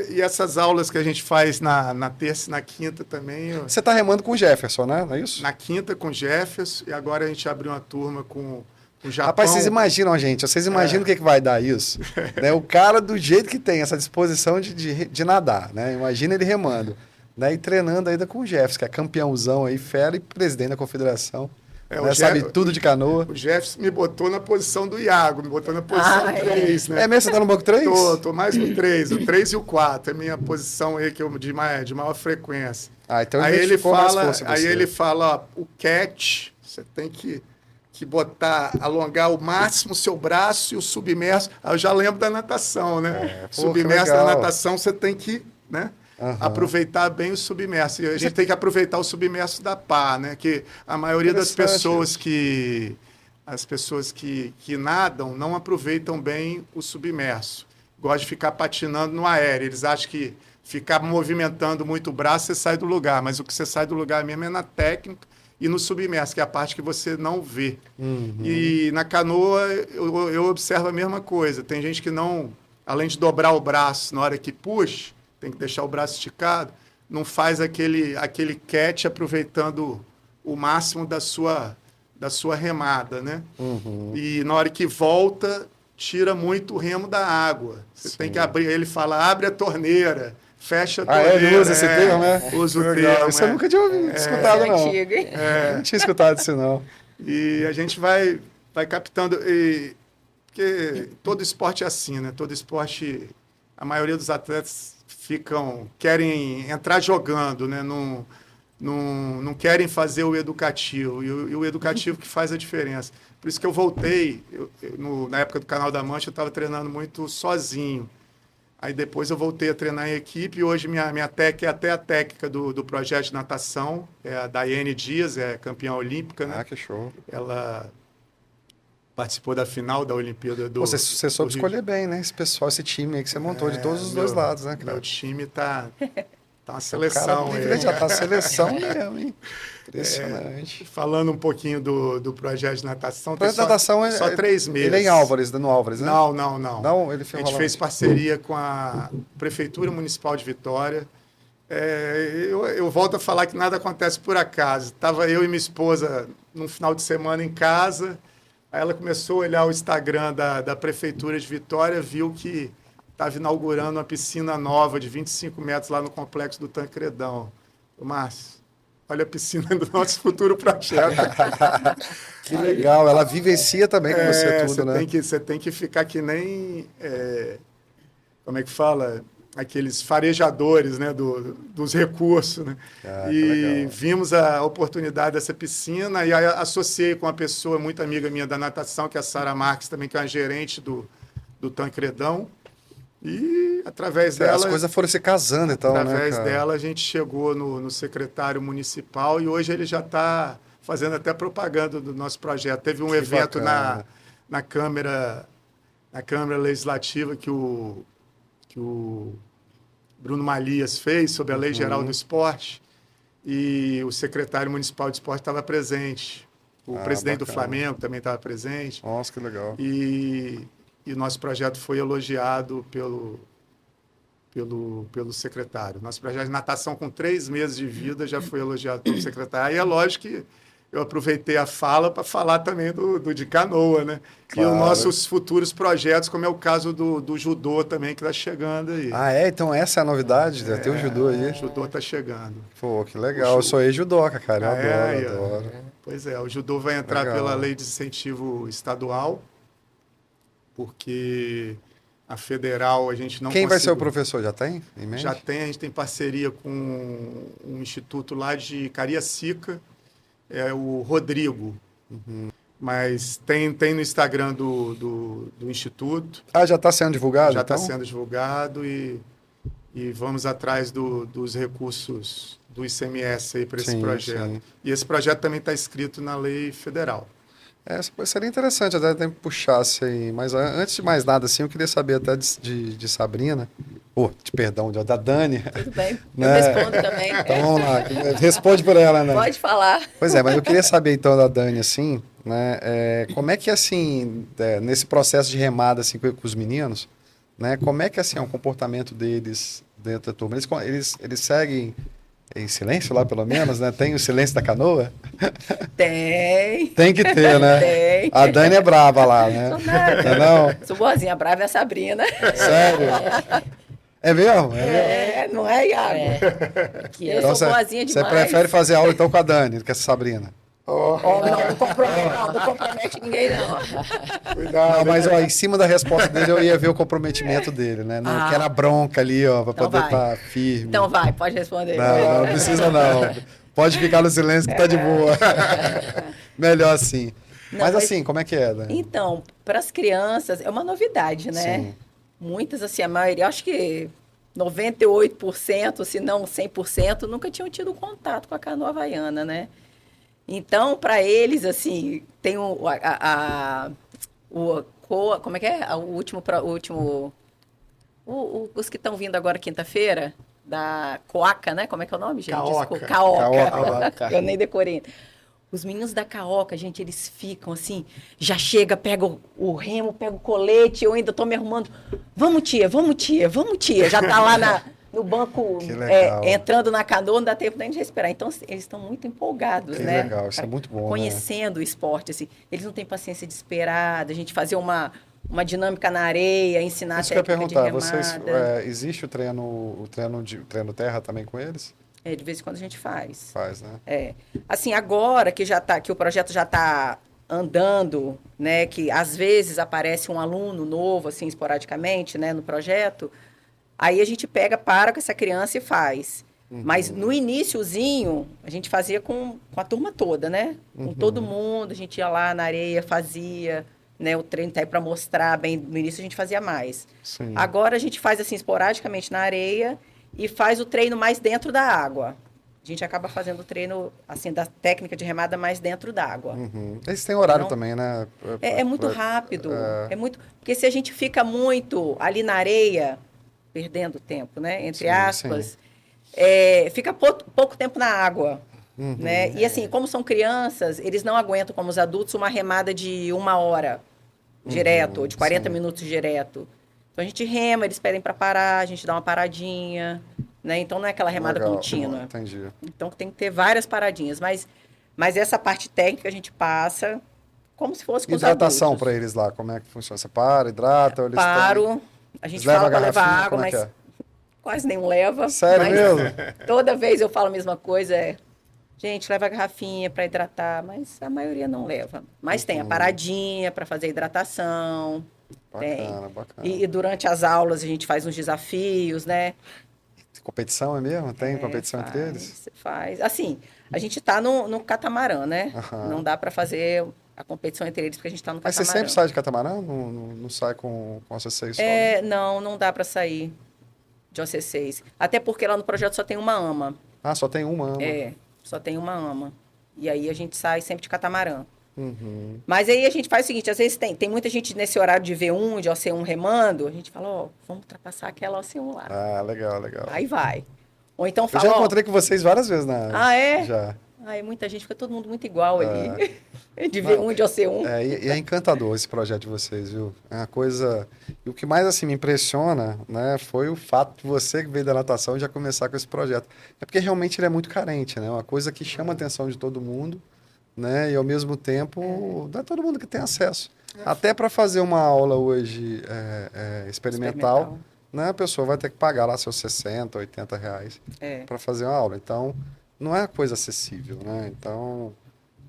E essas aulas que a gente faz na terça e na quinta também. Você está remando com o Jefferson, né? Não é isso? Na quinta com o Jefferson e agora a gente abriu uma turma com o Japão. Rapaz, vocês imaginam, gente? Vocês imaginam o que vai dar isso? Né? O cara, do jeito que tem essa disposição de nadar, né? Imagina ele remando. Né? E treinando ainda com o Jefferson, que é campeãozão aí, fera e presidente da confederação. Né? Sabe tudo de canoa. O Jefferson me botou na posição do Iago, me botou na posição 3, né? É mesmo? Você tá no banco 3? Tô mais no 3, o 3 e o 4. É a minha posição aí que eu, de maior frequência. Então aí ele fala, ó, o catch, você tem que alongar ao máximo o seu braço e o submerso. Aí eu já lembro da natação, né? Submerso da natação, você tem que, né? Aproveitar bem o submerso. E a gente tem que aproveitar o submerso da pá, né? Que a maioria das pessoas que nadam não aproveitam bem o submerso. Gostam de ficar patinando no aéreo. Eles acham que ficar movimentando muito o braço, você sai do lugar. Mas o que você sai do lugar mesmo é na técnica e no submerso, que é a parte que você não vê. E na canoa, eu observo a mesma coisa. Tem gente que não, além de dobrar o braço na hora que puxa, tem que deixar o braço esticado, não faz aquele catch aproveitando o máximo da sua remada, né? E na hora que volta, tira muito o remo da água. Você tem que abrir, ele fala, abre a torneira, fecha a torneira. Ele usa esse termo, né? Usa o termo. Isso eu nunca tinha escutado, não. Antigo, hein? Não tinha escutado isso, não. E a gente vai captando, porque todo esporte é assim, né? Todo esporte, a maioria dos atletas querem entrar jogando, né? Não querem fazer o educativo. E o educativo que faz a diferença. Por isso que eu voltei, na época do Canal da Mancha, eu estava treinando muito sozinho. Aí depois eu voltei a treinar em equipe e hoje minha técnica é até a técnica do projeto de natação. É a Daiane Dias, é campeã olímpica, né? Que show. Ela participou da final da Olimpíada do Você soube escolher bem, né? Esse pessoal, esse time aí que você montou de todos os dois lados, né, cara? Meu time tá uma seleção. Já tá seleção mesmo, hein? Impressionante. Falando um pouquinho do projeto de natação. O projeto de natação só 3 meses. Ele é em Álvares, no Álvares, né? Não. Não, ele a gente fez parceria com a Prefeitura Municipal de Vitória. Eu volto a falar que nada acontece por acaso. Estava eu e minha esposa num final de semana em casa. Aí ela começou a olhar o Instagram da Prefeitura de Vitória, viu que estava inaugurando uma piscina nova de 25 metros lá no Complexo do Tancredão. Márcio, olha a piscina do nosso futuro projeto. Que legal, ela vivencia também com você tudo, né? Você tem que ficar que nem... como é que fala? aqueles farejadores, né, dos recursos, né? Ah, que E legal. vimos a oportunidade dessa piscina e aí associei com uma pessoa muito amiga minha da natação, que é a Sara Marques, também, que é uma gerente do Tancredão. E através As dela, coisas foram se casando, então, né, através cara? dela, a gente chegou no secretário municipal e hoje ele já está fazendo até propaganda do nosso projeto. Teve um Que evento bacana. na Câmara Legislativa que o Bruno Malias fez sobre a Lei Geral do Esporte e o secretário municipal de esporte estava presente. O presidente do bacana. Flamengo também estava presente. Nossa, que legal. E o nosso projeto foi elogiado pelo secretário. Nosso projeto de natação com 3 meses de vida já foi elogiado pelo secretário. E é lógico que eu aproveitei a fala para falar também do de canoa, né? Claro. E os nossos futuros projetos, como é o caso do judô também, que está chegando aí. Ah, é? Então essa é a novidade? Já tem o judô O aí? judô está chegando. Pô, que legal. Eu sou ex-judoca, cara. Eu É, adoro. Pois é, o judô vai entrar Legal. pela lei de incentivo estadual, porque a federal a gente não Quem vai ser o conseguiu. professor? Já tem em mente? Já tem, a gente tem parceria com um instituto lá de Cariacica, é o Rodrigo. Mas tem no Instagram do Instituto, Ah, já está sendo divulgado, já então? está sendo divulgado e vamos atrás dos recursos do ICMS aí para esse Sim, projeto. sim. E esse projeto também está escrito na lei federal. Seria interessante até tempo puxasse aí. Mas antes de mais nada, assim, eu queria saber até de Sabrina. Perdão, da Dani. Tudo bem, eu Né? respondo também. Então vamos lá. Responde por ela, né? Pode falar. Pois é, mas eu queria saber então da Dani, assim, né? Como é que, assim, nesse processo de remada, assim, com os meninos, né? Como é que, assim, é o comportamento deles dentro da turma? Eles seguem em silêncio lá, pelo menos, né? Tem o silêncio da canoa? Tem. Tem que ter, né? Tem. A Dani é brava lá, né? Sou nada. Não? Sou boazinha, a brava é a Sabrina. Sério? É mesmo? Não é, Iago? Que Eu é. sou Então, boazinha você demais. prefere fazer aula então com a Dani do que a Sabrina? Não compromete ninguém, não. Cuidado. Não, mas ó, em cima da resposta dele eu ia ver o comprometimento dele, né? Não, que era bronca ali, ó, pra Então poder vai. estar firme. Então vai, pode responder. Não precisa não. Pode ficar no silêncio que tá de boa. Melhor assim. Não, mas mas- assim, como é que é, Dani? Então, para as crianças, é uma novidade, né? Sim. Muitas, assim, a maioria, acho que 98%, se não 100%, nunca tinham tido contato com a canoa havaiana, né? Então, para eles, assim, tem como é que é? Os que estão vindo agora quinta-feira, da Coaca, né? Como é que é o nome, gente? Caoca. Desculpa. Caoca. Caoca. Eu nem decorei. Os meninos da Caoca, gente, eles ficam assim, já chega, pega o remo, pega o colete, eu ainda tô me arrumando. Vamos, tia, vamos, tia, vamos, tia. Já tá lá no banco, Que legal. entrando na canoa, não dá tempo nem de respirar. Então, eles estão muito empolgados, Que né? legal, isso é muito bom, né? Conhecendo o esporte, assim. Eles não têm paciência de esperar, da gente fazer uma dinâmica na areia, ensinar Isso que eu ia técnica de perguntar, remada. existe o treino terra também com eles? De vez em quando a gente faz. Faz, né? Assim, agora que o projeto já está andando, né, que às vezes aparece um aluno novo, assim, esporadicamente, né, no projeto, aí a gente para com essa criança e faz. Mas no iniciozinho, a gente fazia com a turma toda, né? Com todo mundo, a gente ia lá na areia, fazia, né, o treino tá aí para mostrar bem. No início a gente fazia mais. Sim. Agora a gente faz assim esporadicamente na areia e faz o treino mais dentro da água. A gente acaba fazendo o treino assim da técnica de remada mais dentro d'água. Uhum. Eles têm horário Não. também, né? É muito rápido. É muito, porque se a gente fica muito ali na areia, perdendo tempo, né? Entre Sim, aspas, fica pouco tempo na água. Né? E assim, como são crianças, eles não aguentam, como os adultos, uma remada de 1 hora direto, ou de 40 minutos direto. Então a gente rema, eles pedem para parar, a gente dá uma paradinha, né? Então não é aquela remada Legal. contínua. Entendi. Então tem que ter várias paradinhas, mas essa parte técnica a gente passa como se fosse com os Hidratação adultos. para eles lá, como é que funciona? Você para, hidrata, ou eles têm- Paro, a gente Eles levam fala a para levar garrafinha, água, como é mas que é? quase nenhum leva. Sério mas mesmo? Toda vez eu falo a mesma coisa, gente, leva a garrafinha para hidratar, mas a maioria não leva. Mas tem a paradinha para fazer hidratação, Bacana, bacana. E durante as aulas a gente faz uns desafios, né? Competição é mesmo? Tem competição entre eles? Faz. Assim, a gente está no catamarã, né? Aham. Não dá para fazer a competição entre eles porque a gente está no Mas catamarã. você sempre sai de catamarã? Não sai com a C6 só? Não dá para sair de OC6. Até porque lá no projeto só tem uma ama. Ah, só tem uma ama. Só tem uma ama. E aí a gente sai sempre de catamarã. Uhum. Mas aí a gente faz o seguinte, às vezes tem muita gente nesse horário de V1, de OC1 remando, a gente fala, ó, vamos ultrapassar aquela OC1 lá. Ah, legal, legal. Aí vai. Ou então Eu fala, já ó, encontrei com vocês várias vezes na área. Ah, é? Já. Aí muita gente, fica todo mundo muito igual ali. De V1, de OC1. E é encantador esse projeto de vocês, viu? É uma coisa... E o que mais, assim, me impressiona, né, foi o fato de você que veio da natação já começar com esse projeto. É porque realmente ele é muito carente, né? Uma coisa que chama a atenção de todo mundo, né? E ao mesmo tempo, não é todo mundo que tem acesso. Até para fazer uma aula hoje experimental, né? A pessoa vai ter que pagar lá seus 60, 80 reais para fazer uma aula. Então, não é coisa acessível, né? Então,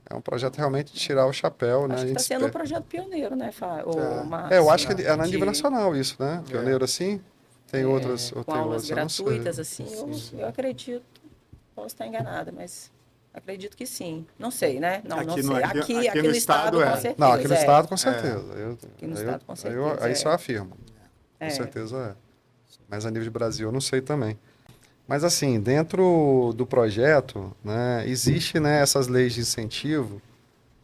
é um projeto realmente de tirar o chapéu, né? Acho que está sendo um projeto pioneiro, né, Márcio? Eu acho que é na nível nacional isso, né? Pioneiro assim. Tem outras. Com aulas gratuitas, assim, eu acredito. Posso estar enganada, mas acredito que sim. Não sei, né? Não sei. Aqui no estado, com certeza. Não, aqui no estado, com certeza. Aqui no estado, com certeza. Isso eu afirmo. Com certeza é. Mas a nível de Brasil, eu não sei também. Mas assim, dentro do projeto, né, existe, né, essas leis de incentivo,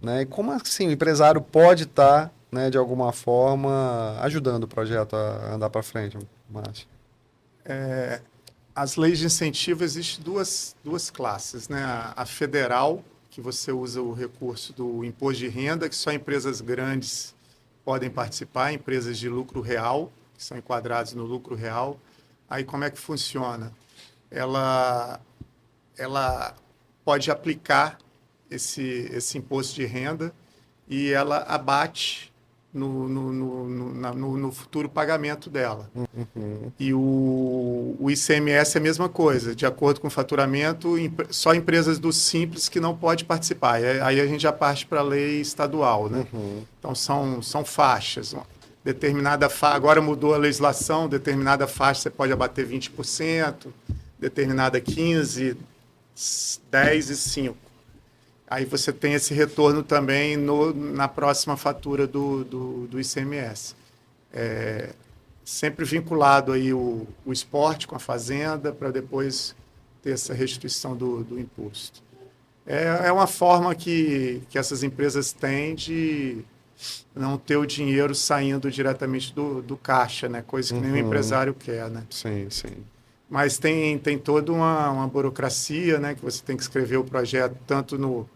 né, e como assim o empresário pode estar, né, de alguma forma, ajudando o projeto a andar para frente, Márcio? As leis de incentivo existem duas classes, né? A federal, que você usa o recurso do imposto de renda, que só empresas grandes podem participar, empresas de lucro real, que são enquadradas no lucro real. Aí como é que funciona? Ela pode aplicar esse imposto de renda e ela abate no futuro pagamento dela. Uhum. E o ICMS é a mesma coisa, de acordo com o faturamento, só empresas do Simples que não pode participar. Aí a gente já parte para a lei estadual, né? Uhum. Então são faixas. Agora mudou a legislação, determinada faixa você pode abater 20%, determinada 15%, 10% e 5%. Aí você tem esse retorno também na próxima fatura do ICMS. Sempre vinculado aí o esporte com a fazenda para depois ter essa restituição do imposto. É uma forma que essas empresas têm de não ter o dinheiro saindo diretamente do caixa, né? Coisa que nenhum empresário quer, né? Sim, sim. Mas tem toda uma burocracia, né? Que você tem que escrever o projeto tanto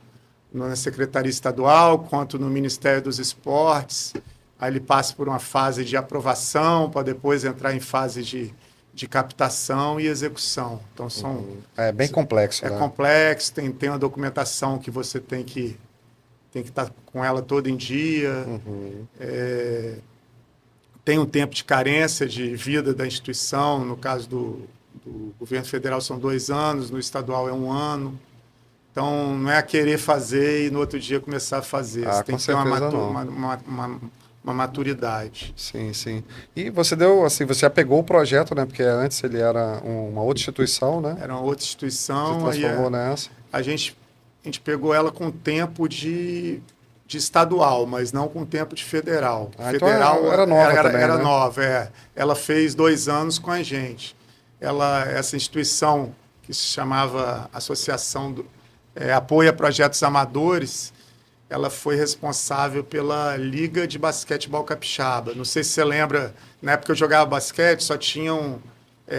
na Secretaria Estadual quanto no Ministério dos Esportes. Aí ele passa por uma fase de aprovação para depois entrar em fase de captação e execução. Então É bem complexo, né? É complexo, tem uma documentação que você tem que estar com ela todo em dia. Uhum. Tem um tempo de carência de vida da instituição, no caso do governo federal são 2 anos, no estadual é 1 ano. Então, não é querer fazer e no outro dia começar a fazer. Você tem que ter uma maturidade. Sim, sim. E você você já pegou o projeto, né? Porque antes ele era uma outra instituição, né? Era uma outra instituição. Você transformou nessa. A gente pegou ela com tempo de estadual, mas não com tempo de federal. Federal então era nova também, era né? nova. Ela fez 2 anos com a gente. Essa instituição que se chamava Associação Apoio a Projetos Amadores, ela foi responsável pela Liga de Basquetebol Capixaba. Não sei se você lembra, na época que eu jogava basquete, só tinham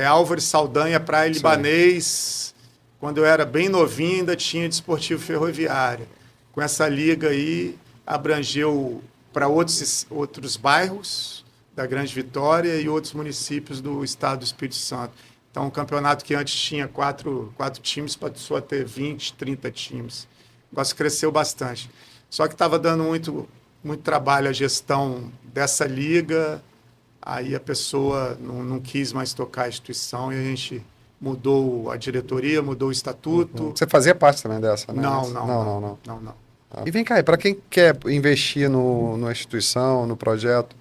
Álvares, Saldanha, Praia e Libanês. Quando eu era bem novinho, ainda tinha Desportivo Ferroviário. Com essa liga aí, abrangeu para outros bairros da Grande Vitória e outros municípios do estado do Espírito Santo. Então, um campeonato que antes tinha 4 times passou a ter 20, 30 times. O negócio cresceu bastante. Só que estava dando muito trabalho a gestão dessa liga, aí a pessoa não quis mais tocar a instituição e a gente mudou a diretoria, mudou o estatuto. Você fazia parte também dessa, né? Não. E vem cá, para quem quer investir na instituição, no projeto,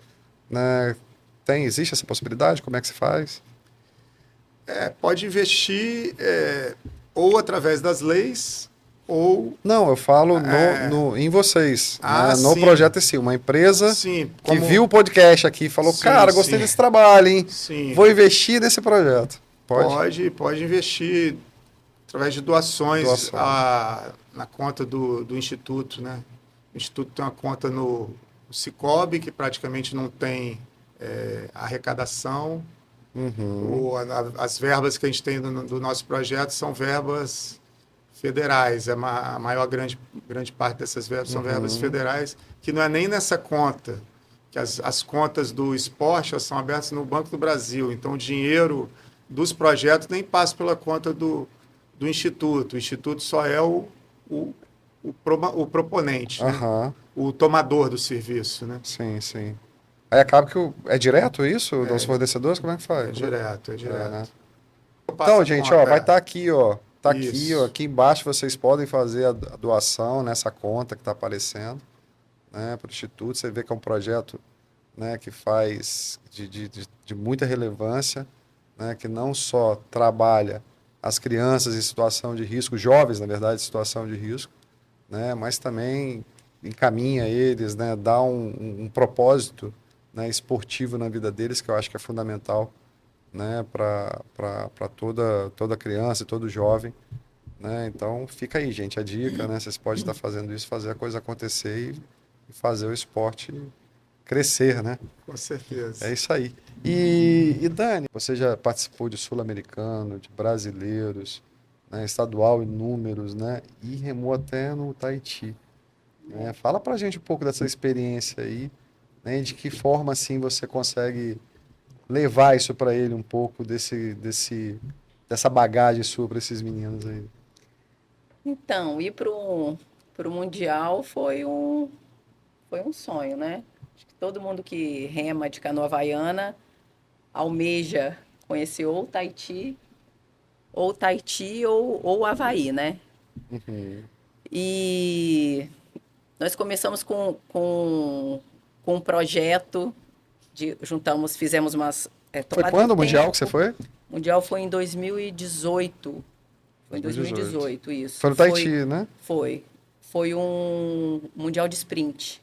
né? Existe essa possibilidade? Como é que se faz? Pode investir ou através das leis ou... Não, eu falo É. em vocês, Ah, né? No sim. projeto em si. Uma empresa Sim, que viu o podcast aqui e falou, Sim, cara, gostei sim. desse trabalho, hein? Sim. Vou investir nesse projeto. Pode? Pode investir através de doações, Doações. na conta do Instituto, né? O Instituto tem uma conta no Sicoob, que praticamente não tem arrecadação. Uhum. As verbas que a gente tem do nosso projeto são verbas federais. A maior grande parte dessas verbas são verbas federais, que não é nem nessa conta, que as contas do esporte elas são abertas no Banco do Brasil. Então, o dinheiro dos projetos nem passa pela conta do Instituto. O Instituto só é o proponente, né? Aham. O tomador do serviço, né? Sim, sim. Aí acaba que é direto isso dos fornecedores? Como é que faz? É direto. né? Eu passo Então, a gente, conta, vai estar aqui, ó. Tá aqui, Isso. ó. Aqui embaixo vocês podem fazer a doação nessa conta que está aparecendo, né, para o Instituto. Você vê que é um projeto, né, que faz de muita relevância, né, que não só trabalha as crianças em situação de risco, jovens, na verdade, em situação de risco, né, mas também encaminha eles, né, dá um propósito, né, esportivo na vida deles, que eu acho que é fundamental, né, para toda criança e todo jovem, né? Então fica aí, gente, a dica, né? Vocês podem estar fazendo isso, fazer a coisa acontecer e fazer o esporte crescer, né? Com certeza. É isso aí. E Dani, você já participou de Sul-Americano, de brasileiros, né, estadual inúmeros, né? E remou até no Tahiti, né? Fala pra gente um pouco dessa experiência aí, né? De que forma assim você consegue levar isso para ele um pouco dessa bagagem sua para esses meninos aí. Então, ir pro Mundial foi um sonho, né? Acho que todo mundo que rema de canoa havaiana almeja conhecer ou Tahiti ou Havaí, né? Uhum. E nós começamos com um projeto fizemos umas... Foi quando o Mundial que você foi? O Mundial foi em 2018. Foi em 2018. 2018, isso. Foi no Tahiti, né? Foi. Foi um Mundial de sprint.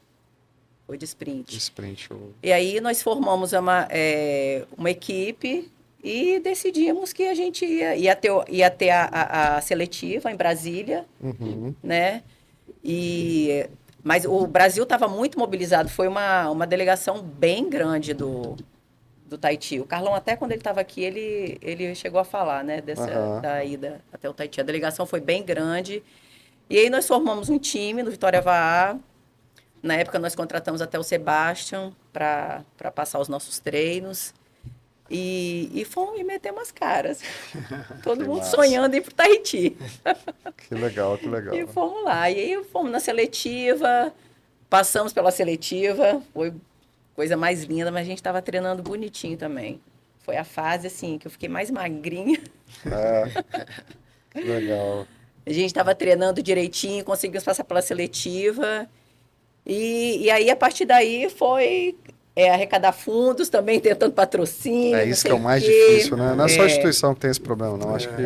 Foi de sprint. Sprint. E aí nós formamos uma equipe e decidimos que a gente ia ter a seletiva em Brasília, Uhum. né? Mas o Brasil estava muito mobilizado. Foi uma delegação bem grande do Tahiti. O Carlão, até quando ele estava aqui, ele chegou a falar, né, da ida até o Tahiti. A delegação foi bem grande. E aí nós formamos um time no Vitória Vaá. Na época nós contratamos até o Sebastian para passar os nossos treinos. E fomos e metemos as caras. Todo mundo massa. sonhando em ir para o Tahiti. Que legal, que legal. E fomos lá. E aí fomos na seletiva, passamos pela seletiva, foi coisa mais linda, mas a gente estava treinando bonitinho também. Foi a fase, assim, que eu fiquei mais magrinha. Que legal. A gente estava treinando direitinho, conseguimos passar pela seletiva. E aí, a partir daí, foi arrecadar fundos também, tentando patrocínio. É isso que é o mais difícil, né? Não é só a instituição que tem esse problema, não. Acho que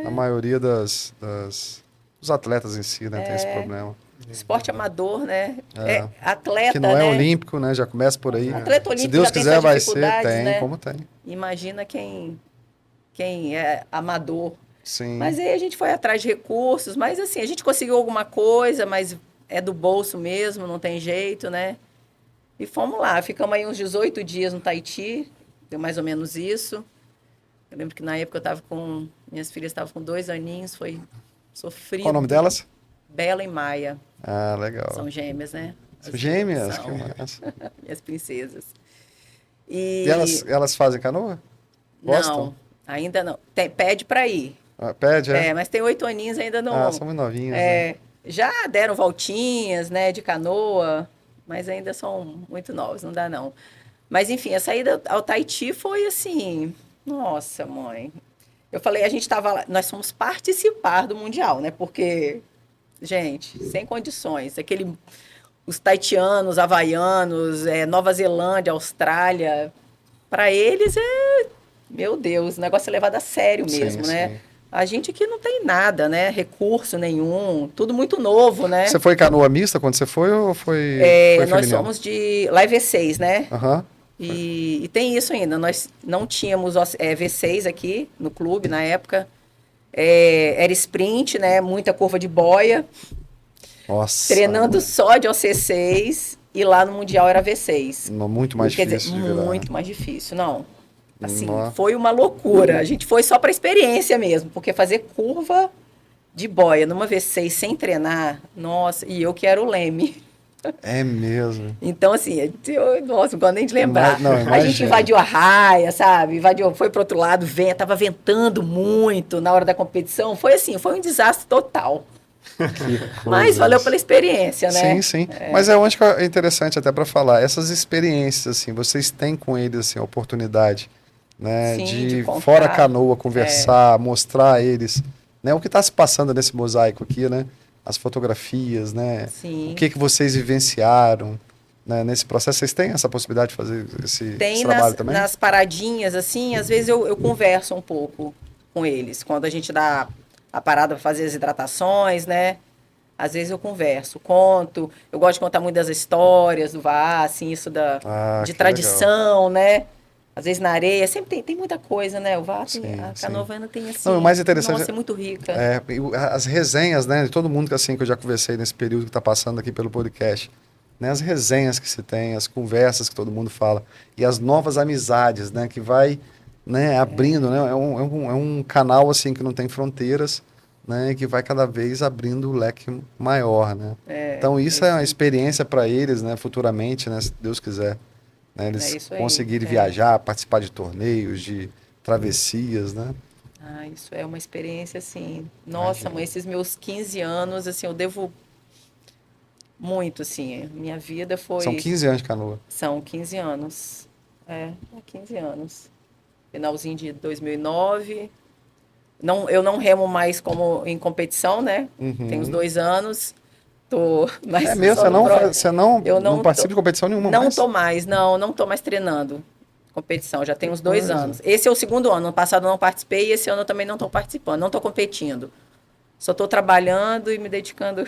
a maioria dos atletas em si, né, tem esse problema. Esporte amador, né? Atleta, que não é né? olímpico, né? Já começa por aí. Atleta olímpico Se Deus já tem quiser, suas vai ser. dificuldades, Tem, né? como tem. Imagina quem é amador. Sim. Mas aí a gente foi atrás de recursos, mas assim, a gente conseguiu alguma coisa, mas é do bolso mesmo, não tem jeito, né? E fomos lá, ficamos aí uns 18 dias no Tahiti, deu mais ou menos isso. Eu lembro que na época minhas filhas estavam com 2 aninhos, foi sofrido. Qual o nome delas? Bela e Maia. Ah, legal. São gêmeas, né? São gêmeas? São. Que massa. Minhas princesas. E elas fazem canoa? Gostam? Não, ainda não. Pede para ir. Pede, é? Mas tem 8 aninhos, ainda não. Ah, são muito novinhas, né? Já deram voltinhas, né, de canoa, mas ainda são muito novos, não dá não. Mas enfim, a saída ao Tahiti foi assim, nossa, mãe. Eu falei, nós fomos participar do Mundial, né, porque, gente, sem condições, os taitianos, havaianos, Nova Zelândia, Austrália, para eles meu Deus, o negócio é levado a sério mesmo, Sim, né? sim. A gente aqui não tem nada, né? Recurso nenhum, tudo muito novo, né? Você foi canoa mista quando você foi ou foi Nós feminino? somos lá é V6, né? Aham. E tem isso ainda. Nós não tínhamos V6 aqui no clube na época. Era sprint, né? Muita curva de boia. Nossa. Treinando só de OC6 e lá no Mundial era V6. Muito mais Quer difícil dizer, de virar. muito mais difícil. Não. Assim, Nó. foi uma loucura. A gente foi só para experiência mesmo, porque fazer curva de boia numa V6 sem treinar, nossa, e eu que era o leme. É mesmo. Então, assim, nossa, não gosto nem de lembrar. Não, A gente imagina. invadiu a raia, sabe? Foi pro outro lado, tava ventando muito na hora da competição. Foi assim, foi um desastre total. Que Mas coisa. valeu pela experiência, né? Sim, sim. Mas eu acho que é interessante até para falar. Essas experiências, assim, vocês têm com eles, assim, a oportunidade, né? Sim, de de contar. fora a canoa, conversar, mostrar a eles, né? O que está se passando nesse mosaico aqui, né? As fotografias, né? Sim. O que vocês vivenciaram, né? Nesse processo. Vocês têm essa possibilidade de fazer esse Tem trabalho também? nas paradinhas, assim, às vezes eu converso um pouco com eles. Quando a gente dá a parada para fazer as hidratações, né? Às vezes eu converso, conto. Eu gosto de contar muitas histórias do VAR, assim, isso de que tradição, né? Às vezes na areia, sempre tem muita coisa, né? O VAR, Sim, a sim. Canoa Havaiana tem assim. Não, o mais interessante Nossa, é muito rica. As resenhas, né? De todo mundo que, assim, que eu já conversei nesse período que está passando aqui pelo podcast. Né, as resenhas que se tem, as conversas que todo mundo fala. E as novas amizades, né? Que vai, né, abrindo, né? É um canal, assim, que não tem fronteiras, né? E que vai cada vez abrindo o leque maior, né? Então isso é uma experiência para eles, né? Futuramente, né? Se Deus quiser. Né, eles isso aí, conseguirem viajar, participar de torneios, de travessias, né? Ah, isso é uma experiência, assim... Nossa, mãe, esses meus 15 anos, assim, eu devo muito, assim. Minha vida foi... São 15 anos de canoa. São 15 anos. 15 anos. Finalzinho de 2009. Eu não remo mais como em competição, né? Tem uns 2 anos. Mas É mesmo? Você não participa de competição nenhuma mais? Não tô mais treinando competição. Já tem uns 2 anos. Esse é o segundo ano. Ano passado eu não participei e esse ano eu também não estou participando. Não estou competindo. Só estou trabalhando e me dedicando.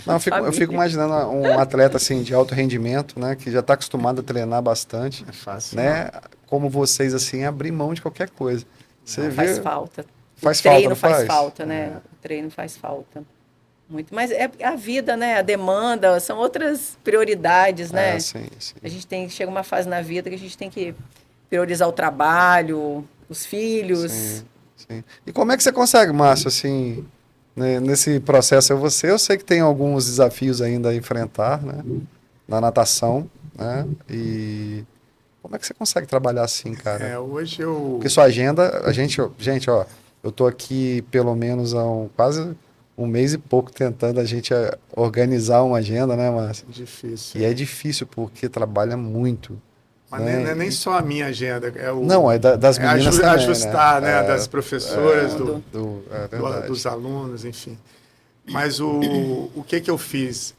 Não, eu fico imaginando um atleta assim de alto rendimento, né, que já está acostumado a treinar bastante, É fácil, né? Como vocês assim abrir mão de qualquer coisa. Você vê, Faz falta. Faz o treino falta, não faz falta, né? O treino faz falta. Muito, mas é a vida, né? A demanda, são outras prioridades, né? Sim, sim. A gente chega uma fase na vida que a gente tem que priorizar o trabalho, os filhos. Sim. E como é que você consegue, Márcio, assim, né, nesse processo? Eu sei que tem alguns desafios ainda a enfrentar, né? Na natação, né? E como é que você consegue trabalhar assim, cara? Hoje eu... Porque sua agenda, gente, ó, eu tô aqui pelo menos há quase um mês e pouco tentando a gente organizar uma agenda, né, Márcio? Difícil. E é difícil porque trabalha muito. Mas né? não é nem só a minha agenda, Não, é das meninas também, ajustar, né? Das professoras, verdade. dos alunos, enfim. Mas o que eu fiz?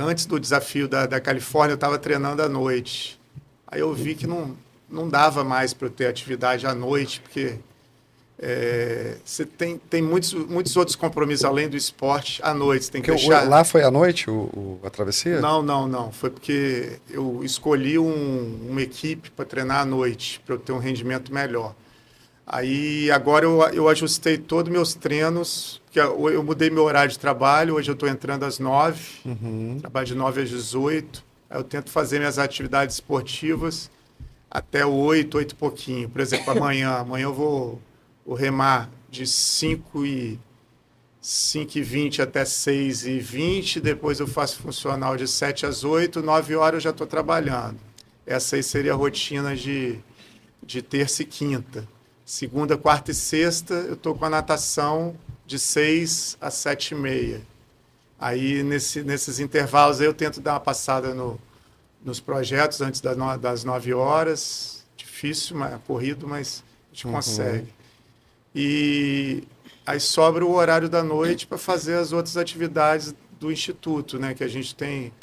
Antes do desafio da Califórnia, eu estava treinando à noite. Aí eu vi que não dava mais para eu ter atividade à noite, porque você tem muitos outros compromissos além do esporte à noite. Você tem que deixar... Lá foi à noite a travessia? Não. Foi porque eu escolhi uma equipe para treinar à noite, para eu ter um rendimento melhor. Aí agora eu ajustei todos os meus treinos, porque eu mudei meu horário de trabalho, hoje eu estou entrando às 9, trabalho de 9 às 18, aí eu tento fazer minhas atividades esportivas até 8 e pouquinho. Por exemplo, amanhã eu vou remar de 5h20 até 6h20, depois eu faço funcional de 7 às 8, 9 horas eu já estou trabalhando. Essa aí seria a rotina de terça e quinta. Segunda, quarta e sexta, eu estou com a natação de 6 às 7h30. Aí, nesses intervalos, eu tento dar uma passada nos projetos antes das 9 horas. Difícil, corrido, mas a gente consegue. E aí sobra o horário da noite para fazer as outras atividades do Instituto, né? Que a gente tem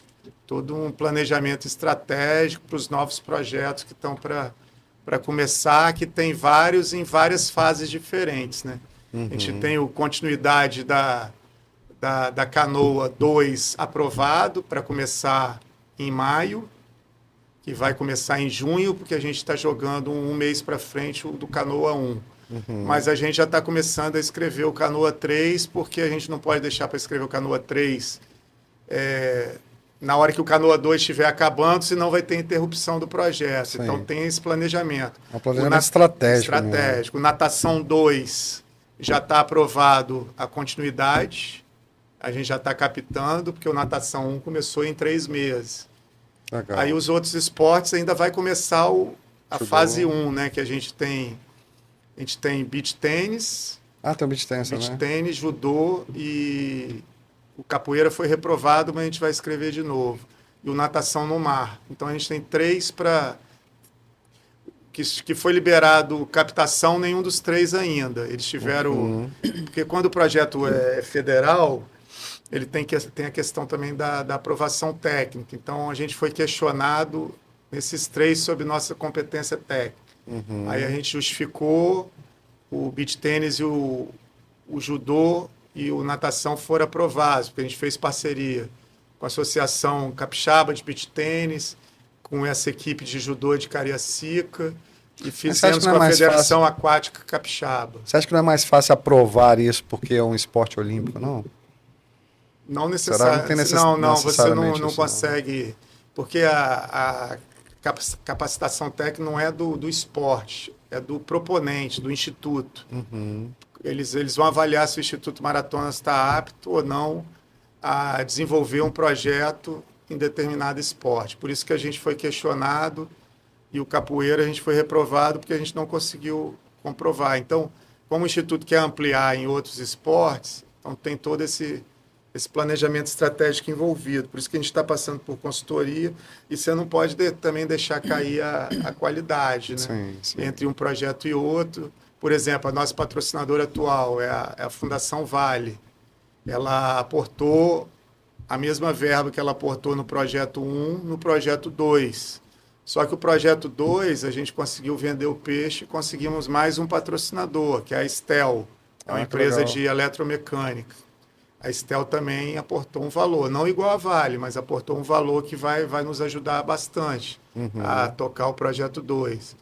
todo um planejamento estratégico para os novos projetos que estão para começar, que tem vários em várias fases diferentes, né? A gente tem o continuidade da Canoa 2 aprovado para começar em maio, que vai começar em junho, porque a gente está jogando um mês para frente o do Canoa 1. Mas a gente já está começando a escrever o Canoa 3, porque a gente não pode deixar para escrever o Canoa 3 na hora que o Canoa 2 estiver acabando, senão vai ter interrupção do projeto. Sim. Então tem esse planejamento. É um planejamento estratégico. Estratégico. Natação 2 já está aprovado a continuidade. A gente já está captando, porque o Natação 1 começou em 3 meses. Legal. Aí os outros esportes ainda vai começar a Judô. fase 1, né? Que a gente tem beach tênis, Tem o beach tennis, né? tênis, judô e o capoeira foi reprovado, mas a gente vai escrever de novo. E o natação no mar. Então a gente tem 3 para que foi liberado captação, nenhum dos 3 ainda. Eles tiveram porque quando o projeto é federal, ele tem a questão também da aprovação técnica. Então, a gente foi questionado nesses 3 sobre nossa competência técnica. Aí a gente justificou, o beach tênis e o judô e o natação foram aprovados, porque a gente fez parceria com a Associação Capixaba de Beach Tênis, com essa equipe de judô de Cariacica, e fizemos com a Federação Aquática Capixaba. Você acha que não é mais fácil aprovar isso porque é um esporte olímpico, não? Não necessariamente. Não, você não isso, consegue. Porque a capacitação técnica não é do esporte, é do proponente, do instituto. Eles vão avaliar se o Instituto Maratona está apto ou não a desenvolver um projeto em determinado esporte. Por isso que a gente foi questionado e o capoeira a gente foi reprovado porque a gente não conseguiu comprovar. Então, como o Instituto quer ampliar em outros esportes, então tem todo esse planejamento estratégico envolvido. Por isso que a gente está passando por consultoria e você não pode também deixar cair a qualidade, né? Sim. Entre um projeto e outro. Por exemplo, a nossa patrocinadora atual é a Fundação Vale. Ela aportou a mesma verba que ela aportou no projeto 1, no projeto 2. Só que o projeto 2, a gente conseguiu vender o peixe e conseguimos mais um patrocinador, que é a Estel. É uma empresa legal. de eletromecânica. A Estel também aportou um valor, não igual a Vale, mas aportou um valor que vai nos ajudar bastante a tocar o projeto 2.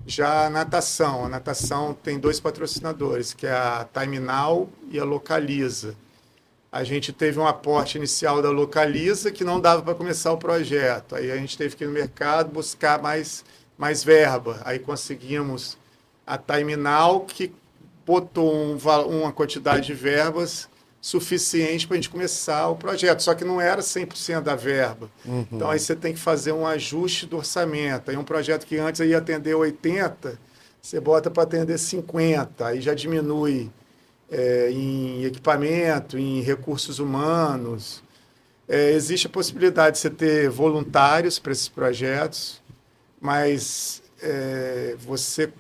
Já a natação tem 2 patrocinadores, que é a Time Now e a Localiza. A gente teve um aporte inicial da Localiza que não dava para começar o projeto. Aí a gente teve que ir no mercado buscar mais verba. Aí conseguimos a Time Now, que botou uma quantidade de verbas suficiente para a gente começar o projeto, só que não era 100% da verba. Então aí você tem que fazer um ajuste do orçamento. Aí um projeto que antes ia atender 80, você bota para atender 50, aí já diminui em equipamento, em recursos humanos. Existe a possibilidade de você ter voluntários para esses projetos, mas você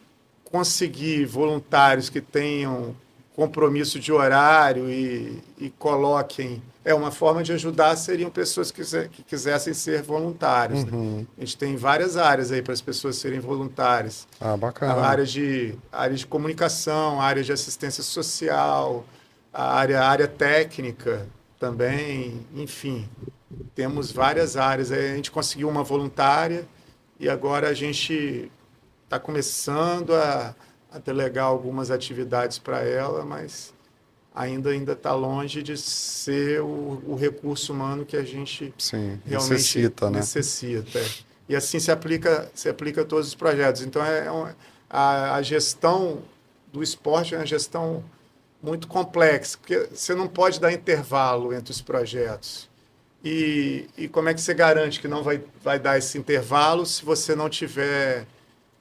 conseguir voluntários que tenham compromisso de horário e coloquem... uma forma de ajudar seriam pessoas que quisessem ser voluntários. Né? A gente tem várias áreas aí para as pessoas serem voluntárias. Bacana. A área de comunicação, a área de assistência social, a área técnica também, enfim. Temos várias áreas. Aí a gente conseguiu uma voluntária e agora a gente está começando a delegar algumas atividades para ela, mas ainda está longe de ser o recurso humano que a gente realmente necessita. E assim se aplica a todos os projetos. Então, a gestão do esporte é uma gestão muito complexa, porque você não pode dar intervalo entre os projetos. E como é que você garante que não vai dar esse intervalo se você não tiver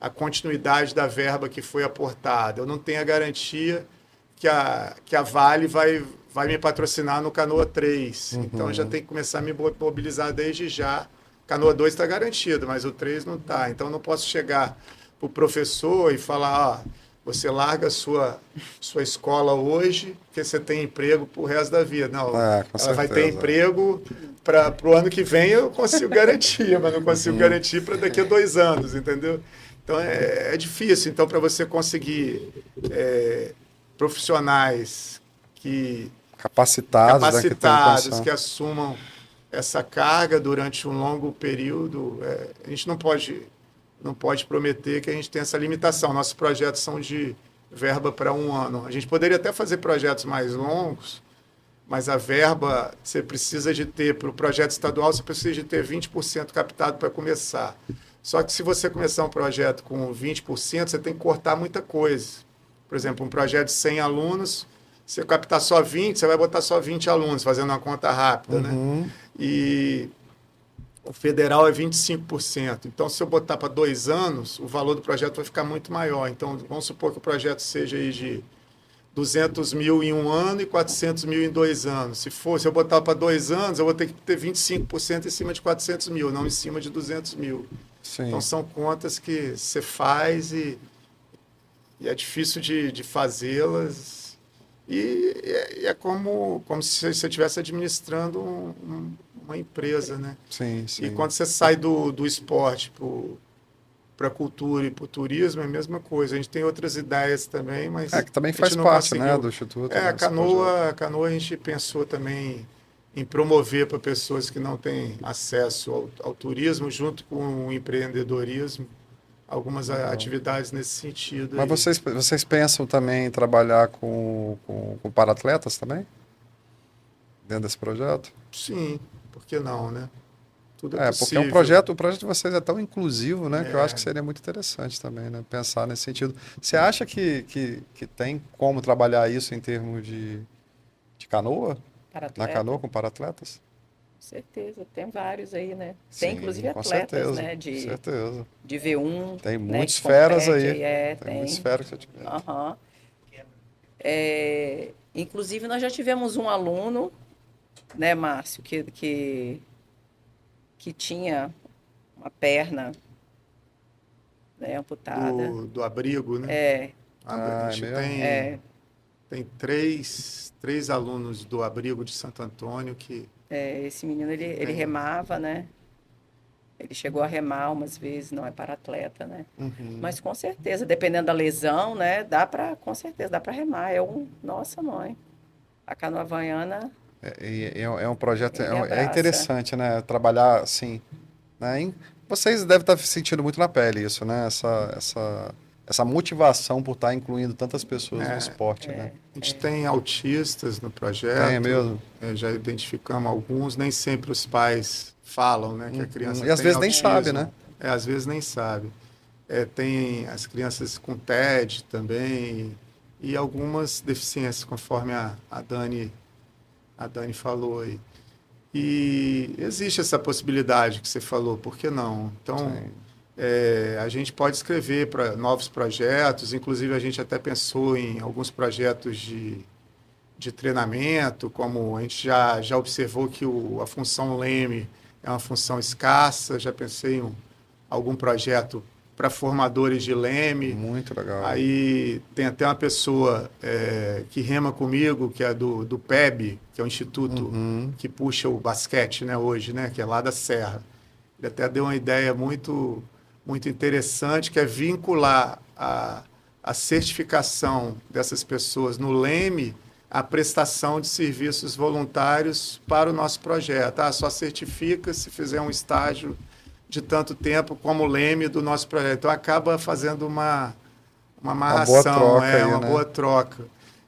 a continuidade da verba que foi aportada? Eu não tenho a garantia que a Vale vai me patrocinar no Canoa 3. Então, eu já tenho que começar a me mobilizar desde já. Canoa 2 está garantido, mas o 3 não está. Então, eu não posso chegar para o professor e falar, Você larga a sua escola hoje, porque você tem emprego pro resto da vida. Não, Com ela vai ter certeza. emprego para o ano que vem, eu consigo garantir, mas não consigo garantir para daqui a 2 anos, entendeu? Então é difícil. Então, para você conseguir profissionais Capacitados, né, que tem capacitados, condição. que assumam essa carga durante um longo período, a gente não pode prometer que a gente tem essa limitação. Nossos projetos são de verba para 1 ano. A gente poderia até fazer projetos mais longos, mas a verba, você precisa de ter, para o projeto estadual, você precisa de ter 20% captado para começar. Só que se você começar um projeto com 20%, você tem que cortar muita coisa. Por exemplo, um projeto de 100 alunos, se você captar só 20, você vai botar só 20 alunos, fazendo uma conta rápida, né? E o federal é 25%. Então, se eu botar para 2 anos, o valor do projeto vai ficar muito maior. Então, vamos supor que o projeto seja aí de 200 mil em 1 ano e 400 mil em 2 anos. Se eu botar para 2 anos, eu vou ter que ter 25% em cima de 400 mil, não em cima de 200 mil. Sim. Então, são contas que você faz e é difícil de fazê-las. E é como se você estivesse administrando uma empresa, né? Sim, sim. E quando você sai do esporte para a cultura e para o turismo, é a mesma coisa. A gente tem outras ideias também, mas que também a gente faz não parte, né, conseguiu. do Instituto. A né, esse canoa a gente pensou também em promover para pessoas que não têm acesso ao turismo, junto com o empreendedorismo, algumas atividades nesse sentido. Mas aí. vocês pensam também em trabalhar com para-atletas também? Dentro desse projeto? Sim, por que não, né? Tudo Porque possível. o projeto de vocês é tão inclusivo, né? Que eu acho que seria muito interessante também, né? Pensar nesse sentido. Você acha que tem como trabalhar isso em termos de canoa? Para Na atleta, canoa com para-atletas? com certeza. Tem vários aí, né? Tem, Sim, inclusive, com atletas, certeza, né? com certeza. De V1. Tem né, muitos que feras compete aí. tem. Muitos feras que você tiver. Aham. Inclusive, nós já tivemos um aluno, né, Márcio, que tinha uma perna, né, amputada. Do abrigo, né? A gente mesmo? tem três alunos do abrigo de Santo Antônio que Esse menino, ele remava, né? Ele chegou a remar umas vezes, não é para atleta, né? Mas com certeza, dependendo da lesão, né? Com certeza, dá para remar. Nossa, mãe. A canoa havaiana. É um projeto, Ele é abraça. interessante, né? Trabalhar assim, né? Vocês devem estar sentindo muito na pele isso, né? Essa motivação por estar incluindo tantas pessoas no esporte, né? a gente tem autistas no projeto. Tem mesmo? Já identificamos alguns, nem sempre os pais falam, né, que a criança E às tem vezes nem autismo. sabe, né? Às vezes nem sabe. Tem as crianças com TED também e algumas deficiências, conforme a Dani falou aí. E existe essa possibilidade que você falou, por que não? Então, a gente pode escrever para novos projetos, inclusive a gente até pensou em alguns projetos de treinamento, como a gente já observou que a função Leme é uma função escassa, já pensei em algum projeto para formadores de Leme. Muito legal. Aí tem até uma pessoa que rema comigo, que é do PEB, que é o instituto que puxa o basquete, né, hoje, né, que é lá da Serra. Ele até deu uma ideia muito, muito interessante, que é vincular a certificação dessas pessoas no Leme à prestação de serviços voluntários para o nosso projeto. Só certifica se fizer um estágio de tanto tempo como Leme do nosso projeto. Então, acaba fazendo uma amarração, boa troca aí, uma né? boa troca.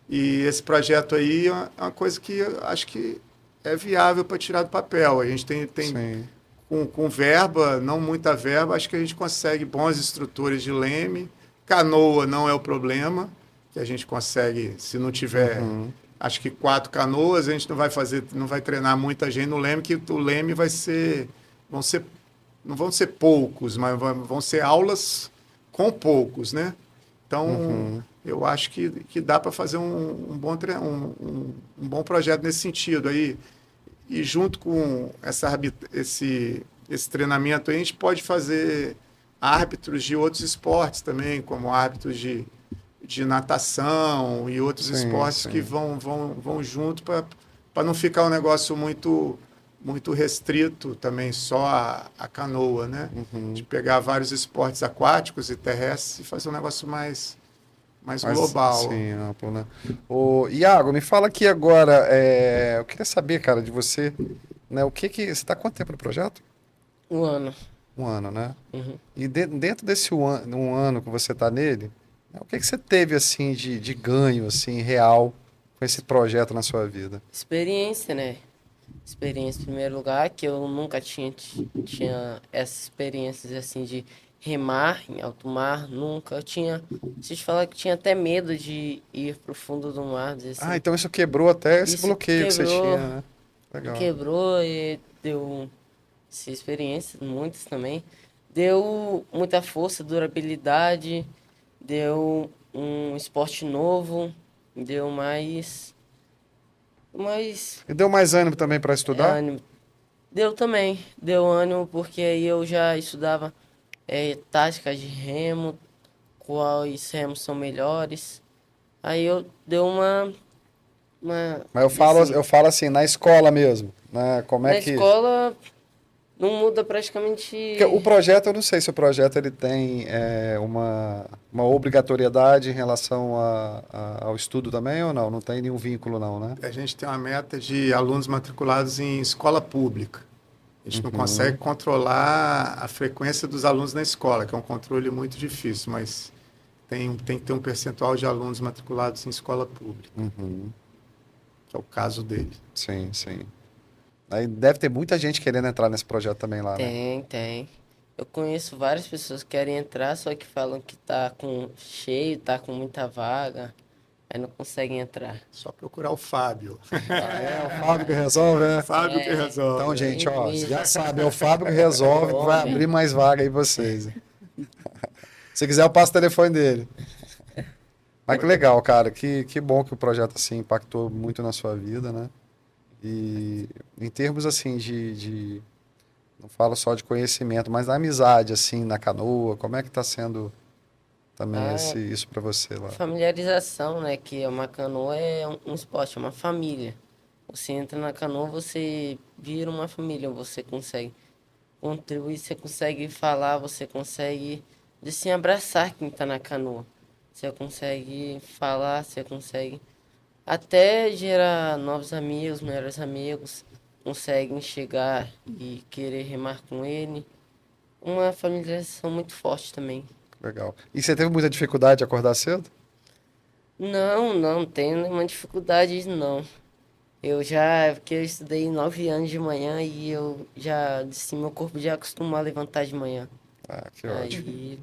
E esse projeto aí é uma coisa que eu acho que é viável para tirar do papel. A gente tem Sim. com verba, não muita verba, acho que a gente consegue bons instrutores de Leme. Canoa não é o problema, que a gente consegue, se não tiver, acho que 4 canoas, a gente não vai treinar muita gente no Leme, que o Leme não vão ser poucos, mas vão ser aulas com poucos, né? Então, eu acho que dá para fazer um bom projeto nesse sentido aí. E junto com esse treinamento aí, a gente pode fazer árbitros de outros esportes também, como árbitros de de natação e outros Sim, esportes sim. que vão junto para não ficar um negócio muito restrito também só a canoa, né? De pegar vários esportes aquáticos e terrestres e fazer um negócio mais Mas, global. sim, amplo, né? Ô, Iago, me fala aqui agora, eu queria saber, cara, de você, né, você está há quanto tempo no projeto? Um ano. Um ano, né? Uhum. E dentro desse um ano que você está nele, né, o que você teve, assim, de ganho, assim, real com esse projeto na sua vida? Experiência, né? Experiência em primeiro lugar, que eu nunca tinha essas experiências assim de remar em alto mar, nunca. Eu tinha, se eu te falar que tinha até medo de ir pro fundo do mar, dizer Ah, assim. então isso quebrou até esse Isso bloqueio que você tinha, né? Legal. quebrou e deu essa experiência, muitas também. Deu muita força, durabilidade, deu um esporte novo, deu mais E deu mais ânimo também para estudar? ânimo. Deu também, deu ânimo, porque aí eu já estudava táticas de remo, quais remos são melhores. Aí eu deu uma Mas assim, eu falo assim, na escola mesmo, né? Como é na que... escola não muda praticamente. Porque o projeto, eu não sei se o projeto ele tem uma obrigatoriedade em relação ao estudo também ou não? Não tem nenhum vínculo não, né? A gente tem uma meta de alunos matriculados em escola pública. A gente não consegue controlar a frequência dos alunos na escola, que é um controle muito difícil, mas tem que ter um percentual de alunos matriculados em escola pública, Uhum. que é o caso dele. Sim, sim. Aí deve ter muita gente querendo entrar nesse projeto também lá, né? Tem. Eu conheço várias pessoas que querem entrar, só que falam que tá com cheio, tá com muita vaga, aí não conseguem entrar. Só procurar o Fábio. É o Fábio que resolve, né? Fábio que resolve. Então, gente, ó, mesmo. já sabe, é o Fábio que resolve, que vai abrir mais vaga aí pra vocês. Se quiser, eu passo o telefone dele. Mas que legal, cara. Que bom que o projeto assim impactou muito na sua vida, né? E em termos assim não falo só de conhecimento, mas da amizade assim na canoa, como é que tá sendo também Ah, isso para você lá? familiarização, né? Que uma canoa é um esporte, é uma família. Você entra na canoa, você vira uma família, você consegue contribuir, você consegue falar, você consegue assim, abraçar quem tá na canoa. Você consegue falar, você consegue até gerar novos amigos, melhores amigos, conseguem chegar e querer remar com ele. Uma familiarização muito forte também. Legal. E você teve muita dificuldade de acordar cedo? Não tenho nenhuma dificuldade, não. Porque eu estudei 9 anos de manhã e eu já, assim, meu corpo já acostumou a levantar de manhã. Ah, que ótimo. Aí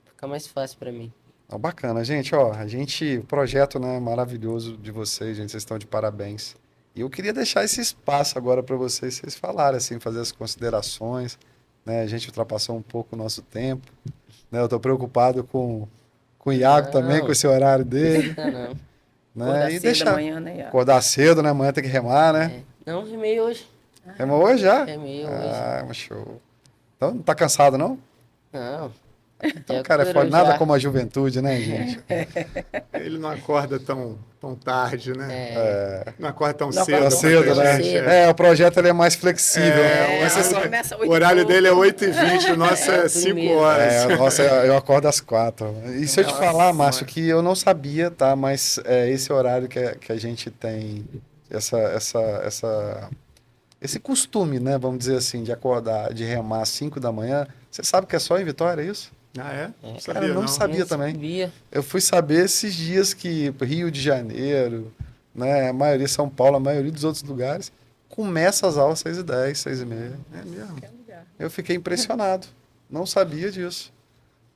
fica mais fácil pra mim. Ó, bacana, gente, ó, o projeto, né, maravilhoso de vocês, gente, vocês estão de parabéns. E eu queria deixar esse espaço agora para vocês falarem, assim, fazer as considerações, né, a gente ultrapassou um pouco o nosso tempo, né, eu estou preocupado com o Iago também, com Não, esse horário dele, não. Acordar né, e cedo deixar, amanhã, né, Iago? acordar cedo, né, amanhã tem que remar, né, Não, remei hoje. remou hoje já? Remei hoje. Ah, mas show. Então, não tá cansado, não? Não. Então, Já cara, é curou foda, nada já. como a juventude, né, gente? Ele não acorda tão tarde, né? Não acorda tão Não cedo. acorda Tá tão cedo, cedo, né? cedo. É, o projeto ele é mais flexível, né? É, Vocês só- começa O horário dele é 8h20, o nosso é o 5 primeiro. horas. Nossa, eu acordo às 4. E se eu te Nossa falar, Márcio, Senhora. que eu não sabia, tá? Mas esse horário que a gente tem, esse costume, né? Vamos dizer assim, de acordar, de remar às 5 da manhã. Você sabe que é só em Vitória, é isso? Ah, é? Não Cara, eu sabia, não sabia Nem também. sabia. Eu fui saber esses dias que Rio de Janeiro, né? A maioria, São Paulo, a maioria dos outros lugares, começa as aulas às 6h10, 6h30. É mesmo. Eu fiquei impressionado. Não sabia disso.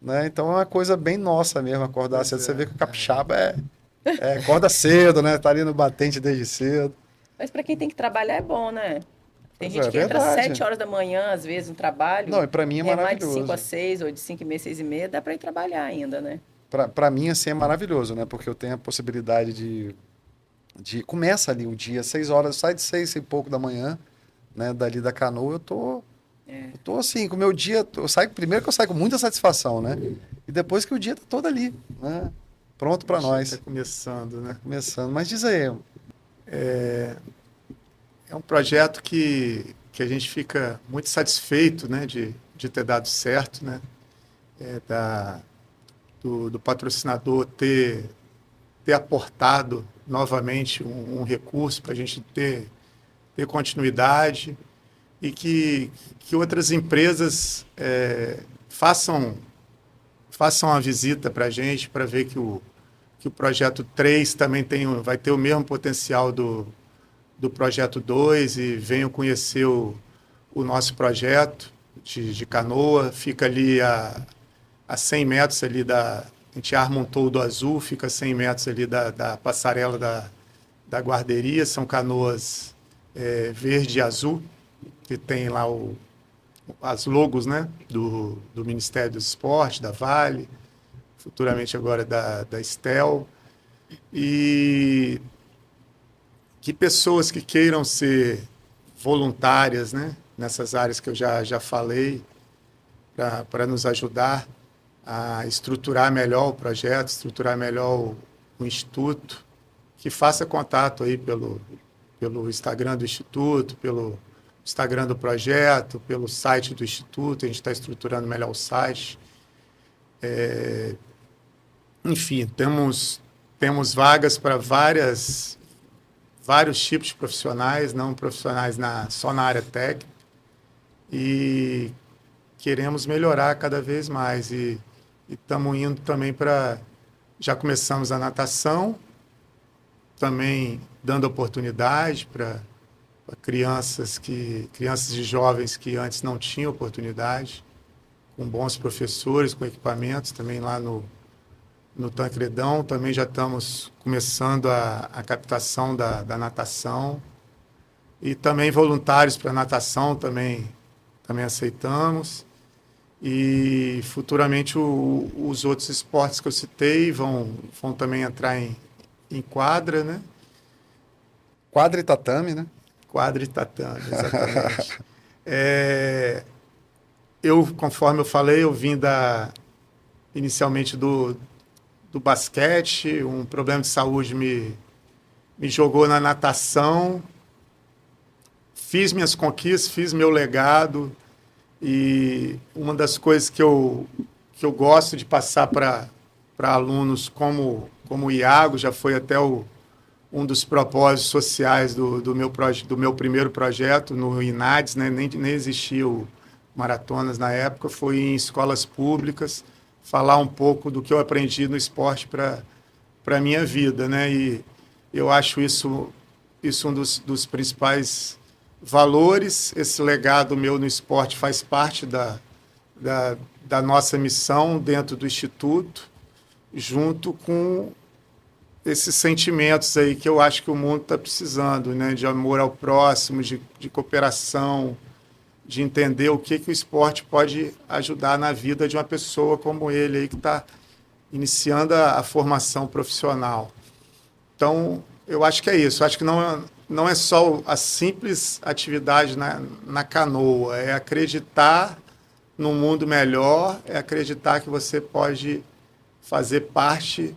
Né? Então é uma coisa bem nossa mesmo, acordar Pois cedo. é. Você vê que o capixaba acorda cedo, né? Tá ali no batente desde cedo. Mas para quem tem que trabalhar é bom, né? Tem Pois gente é, que entra às verdade. 7 horas da manhã, às vezes, no trabalho. Não, e pra mim é mais de maravilhoso. 5 a 6 ou de 5h30, 6h30, dá para ir trabalhar ainda, né? Pra mim, assim, é maravilhoso, né? Porque eu tenho a possibilidade de... Começa ali o dia, 6 horas, sai de 6 e pouco da manhã, né? Dali da canoa, eu tô assim, com o meu dia... Primeiro que eu saio com muita satisfação, né? E depois que o dia tá todo ali, né? pronto para nós. Está começando, né? Começando. Mas diz aí, É um projeto que a gente fica muito satisfeito, né, de ter dado certo, né? Do patrocinador ter aportado novamente um recurso para a gente ter continuidade e que outras empresas façam uma visita para a gente para ver que o projeto 3 também vai ter o mesmo potencial do projeto 2 e venham conhecer o nosso projeto de canoa. Fica ali a 100 metros ali a gente arma um toldo azul, fica a 100 metros ali da passarela da guarderia. São canoas verde e azul, que tem lá as logos, né, do Ministério do Esporte, da Vale, futuramente agora da Estel. E que pessoas que queiram ser voluntárias, né, nessas áreas que eu já falei, para nos ajudar a estruturar melhor o projeto, estruturar melhor o Instituto, que faça contato aí pelo Instagram do Instituto, pelo Instagram do projeto, pelo site do Instituto. A gente está estruturando melhor o site. Enfim, temos vagas para vários tipos de profissionais, não profissionais só na área técnica, e queremos melhorar cada vez mais. E estamos indo também já começamos a natação, também dando oportunidade para crianças e jovens que antes não tinham oportunidade, com bons professores, com equipamentos, também lá no Tancredão. Também já estamos começando a captação da natação, e também voluntários para natação também aceitamos. E futuramente os outros esportes que eu citei vão também entrar em quadra, né? Quadra e tatame, né? Quadra e tatame, exatamente. Conforme eu falei, eu vim inicialmente do basquete. Um problema de saúde me jogou na natação. Fiz minhas conquistas, fiz meu legado, e uma das coisas que eu gosto de passar para alunos, como o Iago, já foi até um dos propósitos sociais do meu primeiro projeto no INADES, né? Nem existia o Maratonas na época, foi em escolas públicas, falar um pouco do que eu aprendi no esporte para a minha vida, né? E eu acho isso um dos principais valores. Esse legado meu no esporte faz parte da nossa missão dentro do Instituto, junto com esses sentimentos aí que eu acho que o mundo está precisando, né? De amor ao próximo, de cooperação, de entender o que o esporte pode ajudar na vida de uma pessoa como ele aí, que está iniciando a formação profissional. Então, eu acho que é isso. Eu acho que não é só a simples atividade na canoa, é acreditar num mundo melhor, é acreditar que você pode fazer parte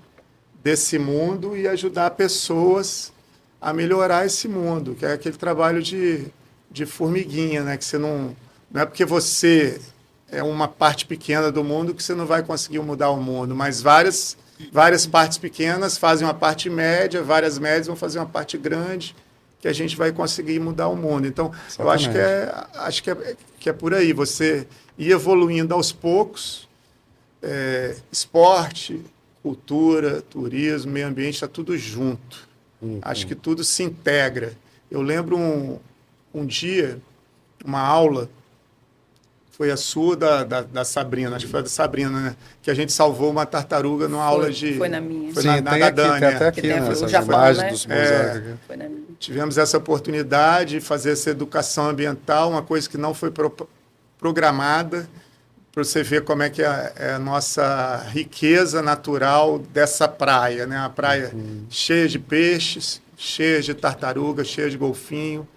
desse mundo e ajudar pessoas a melhorar esse mundo, que é aquele trabalho de formiguinha, né? Que você não é porque você é uma parte pequena do mundo que você não vai conseguir mudar o mundo, mas várias partes pequenas fazem uma parte média, várias médias vão fazer uma parte grande, que a gente vai conseguir mudar o mundo. Então, exatamente. Eu acho que é por aí, você ir evoluindo aos poucos. Esporte, cultura, turismo, meio ambiente, está tudo junto. Acho que tudo se integra. Eu lembro um dia, uma aula, foi a sua da Sabrina, acho que foi a da Sabrina, né? Que a gente salvou uma tartaruga numa aula de... Foi na minha. Foi na Dani, tem até aqui, né? Essas imagens dos museus. Foi na minha. Tivemos essa oportunidade de fazer essa educação ambiental, uma coisa que não foi programada, para você ver como é que é a nossa riqueza natural dessa praia, né? A praia cheia de peixes, cheia de tartarugas, cheia de golfinho.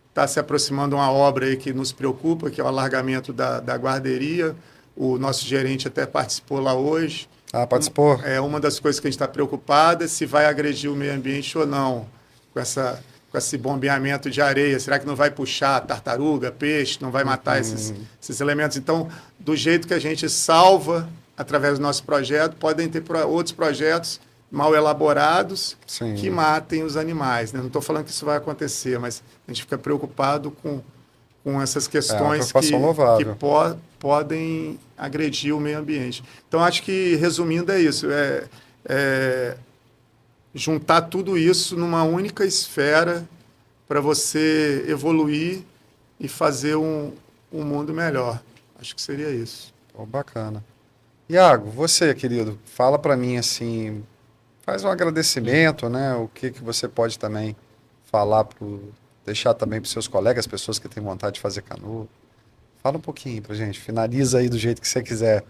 Está se aproximando uma obra aí que nos preocupa, que é o alargamento da guarderia. O nosso gerente até participou lá hoje. Ah, participou? É uma das coisas que a gente está preocupado é se vai agredir o meio ambiente ou não, com esse bombeamento de areia. Será que não vai puxar tartaruga, peixe, não vai matar esses elementos? Então, do jeito que a gente salva através do nosso projeto, podem ter outros projetos mal elaborados Sim. que matem os animais, né? Não estou falando que isso vai acontecer, mas a gente fica preocupado com essas questões que podem agredir o meio ambiente. Então, acho que, resumindo, é isso. Juntar tudo isso numa única esfera para você evoluir e fazer um mundo melhor. Acho que seria isso. Oh, bacana. Iago, você, querido, fala para mim assim, faz um agradecimento, né? O que você pode também falar, deixar também para os seus colegas, pessoas que têm vontade de fazer canoa. Fala um pouquinho pra gente, finaliza aí do jeito que você quiser.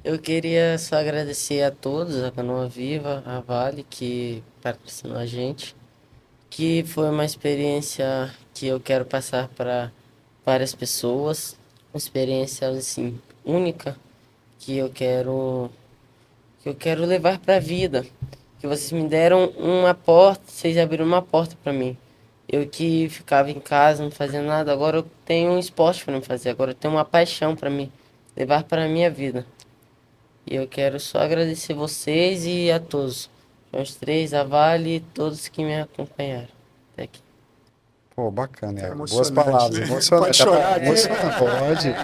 Eu queria só agradecer a todos, a Canoa Viva, a Vale, que patrocinou a gente, que foi uma experiência que eu quero passar para várias pessoas, uma experiência assim única que eu quero levar para a vida. Que vocês me deram uma porta, vocês abriram uma porta para mim. Eu que ficava em casa, não fazia nada, agora eu tenho um esporte para me fazer, agora eu tenho uma paixão para me levar para a minha vida. E eu quero só agradecer vocês e a todos, os três, a Vale e todos que me acompanharam até aqui. Pô, bacana, Iago. Boas Emocionante, palavras. né? Emocionante. Pode chorar, né? Pode.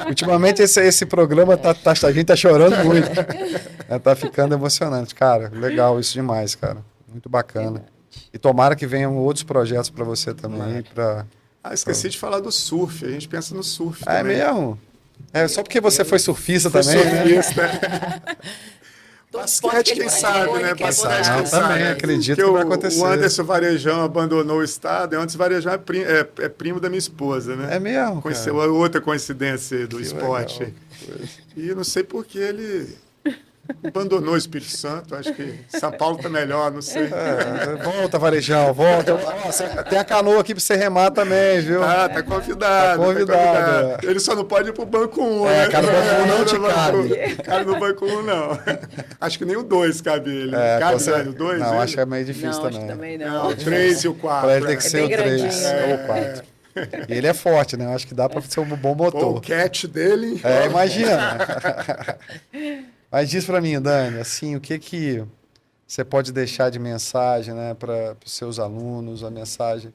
Ultimamente esse programa a gente tá chorando muito. Tá ficando emocionante, cara. Legal isso demais, cara. Muito bacana. E tomara que venham outros projetos para você também. Esqueci de falar do surf. A gente pensa no surf É também. mesmo? É só porque você foi surfista Foi também, né? surfista. Basquete, quem sabe, né? Basquete, Não, quem sabe. também acredito Porque que vai acontecer. O Anderson Varejão abandonou o estado. E antes Varejão é primo da minha esposa, né? É mesmo, Conheceu cara. outra coincidência do esporte. Legal. E não sei por que ele abandonou o Espírito Santo. Acho que São Paulo tá melhor, não sei. Volta, Varejão, volta. Nossa, tem a canoa aqui para você remar também, viu? Tá convidado. Tá convidado. Ele só não pode ir pro banco 1, né? Cara, no banco 1 não te cabe. Cara, no banco 1 não. Acho que nem o 2 cabe ele. Cabe, velho, o 2? Não, acho que é meio difícil Não, acho que também. também não. O 3 e o 4. Para ele tem que ser bem o 3 grandinho, ou o 4. E ele é forte, né? Eu acho que dá para ser um bom motor. O catch dele. Imagina. Mas diz para mim, Dani, assim, o que você pode deixar de mensagem, né, para os seus alunos, a mensagem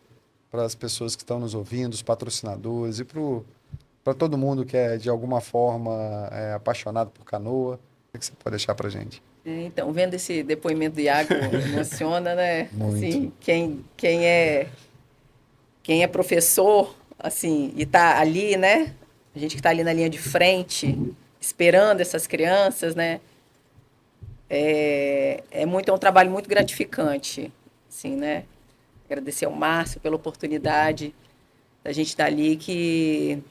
para as pessoas que estão nos ouvindo, os patrocinadores e para todo mundo que é de alguma forma apaixonado por canoa, o que você pode deixar para gente? Então, vendo esse depoimento do Iago, emociona, né? Muito. Assim, quem é professor, assim, e está ali, né? A gente que está ali na linha de frente, esperando essas crianças, né? É um trabalho muito gratificante, assim, né? Agradecer ao Márcio pela oportunidade da gente estar ali, que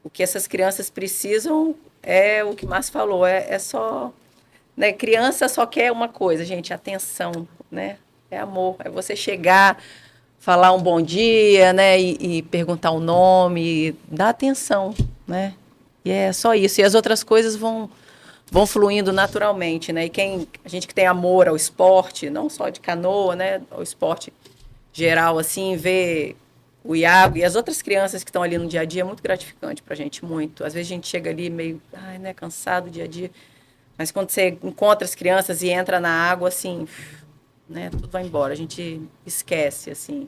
o que essas crianças precisam é o que o Márcio falou, é só... Né? Criança só quer uma coisa, gente, atenção, né? É amor, é você chegar, falar um bom dia, né? E perguntar o nome, dar atenção, né? E é só isso. E as outras coisas vão fluindo naturalmente, né? E a gente que tem amor ao esporte, não só de canoa, né? Ao esporte geral, assim, ver o Iago e as outras crianças que estão ali no dia a dia é muito gratificante pra gente, muito. Às vezes a gente chega ali meio, né, cansado do dia a dia. Mas quando você encontra as crianças e entra na água, assim, né? Tudo vai embora. A gente esquece, assim.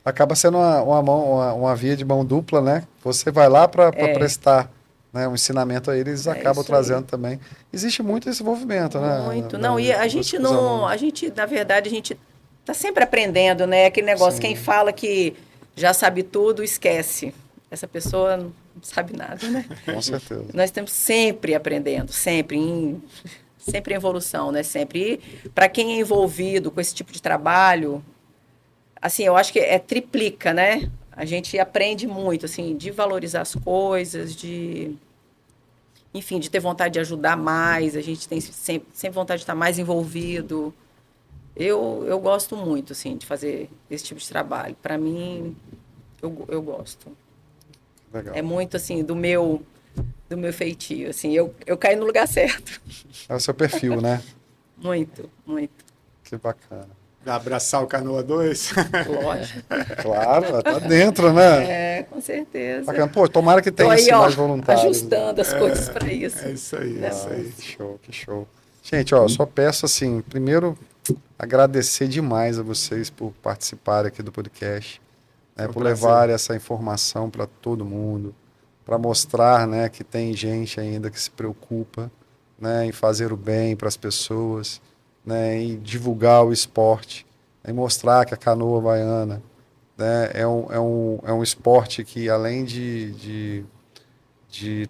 Acaba sendo uma via de mão dupla, né? Você vai lá para prestar, né, um ensinamento a eles, acabam trazendo também. Existe muito esse envolvimento, né? Muito. Não, e a gente não... A gente, na verdade, a gente tá sempre aprendendo, né? Aquele negócio, quem fala que já sabe tudo, esquece. Essa pessoa não sabe nada, né? Com certeza. Nós estamos sempre aprendendo, sempre em evolução, né? Sempre. E para quem é envolvido com esse tipo de trabalho, assim, eu acho que triplica, né? A gente aprende muito, assim, de valorizar as coisas, enfim, de ter vontade de ajudar mais. A gente tem sempre vontade de estar mais envolvido. Eu gosto muito, assim, de fazer esse tipo de trabalho. Para mim, eu gosto. Legal. É muito, assim, do meu do meu feitio, assim, eu caí no lugar certo. É o seu perfil, né? Muito, muito. Que bacana. Vai abraçar o Canoa 2? Lógico. Claro, tá dentro, né? É, com certeza. Bacana. Pô, tomara que Tô tenha aí, assim, ó, mais voluntários. ajustando as coisas para isso. É isso aí, é isso aí. Que show, que show. Gente, ó, só peço assim, primeiro agradecer demais a vocês por participarem aqui do podcast, né, Foi um por prazer. levar essa informação para todo mundo, para mostrar, né, que tem gente ainda que se preocupa, né, em fazer o bem para as pessoas, né, em divulgar o esporte, em mostrar que a canoa havaiana, né, é um esporte que além de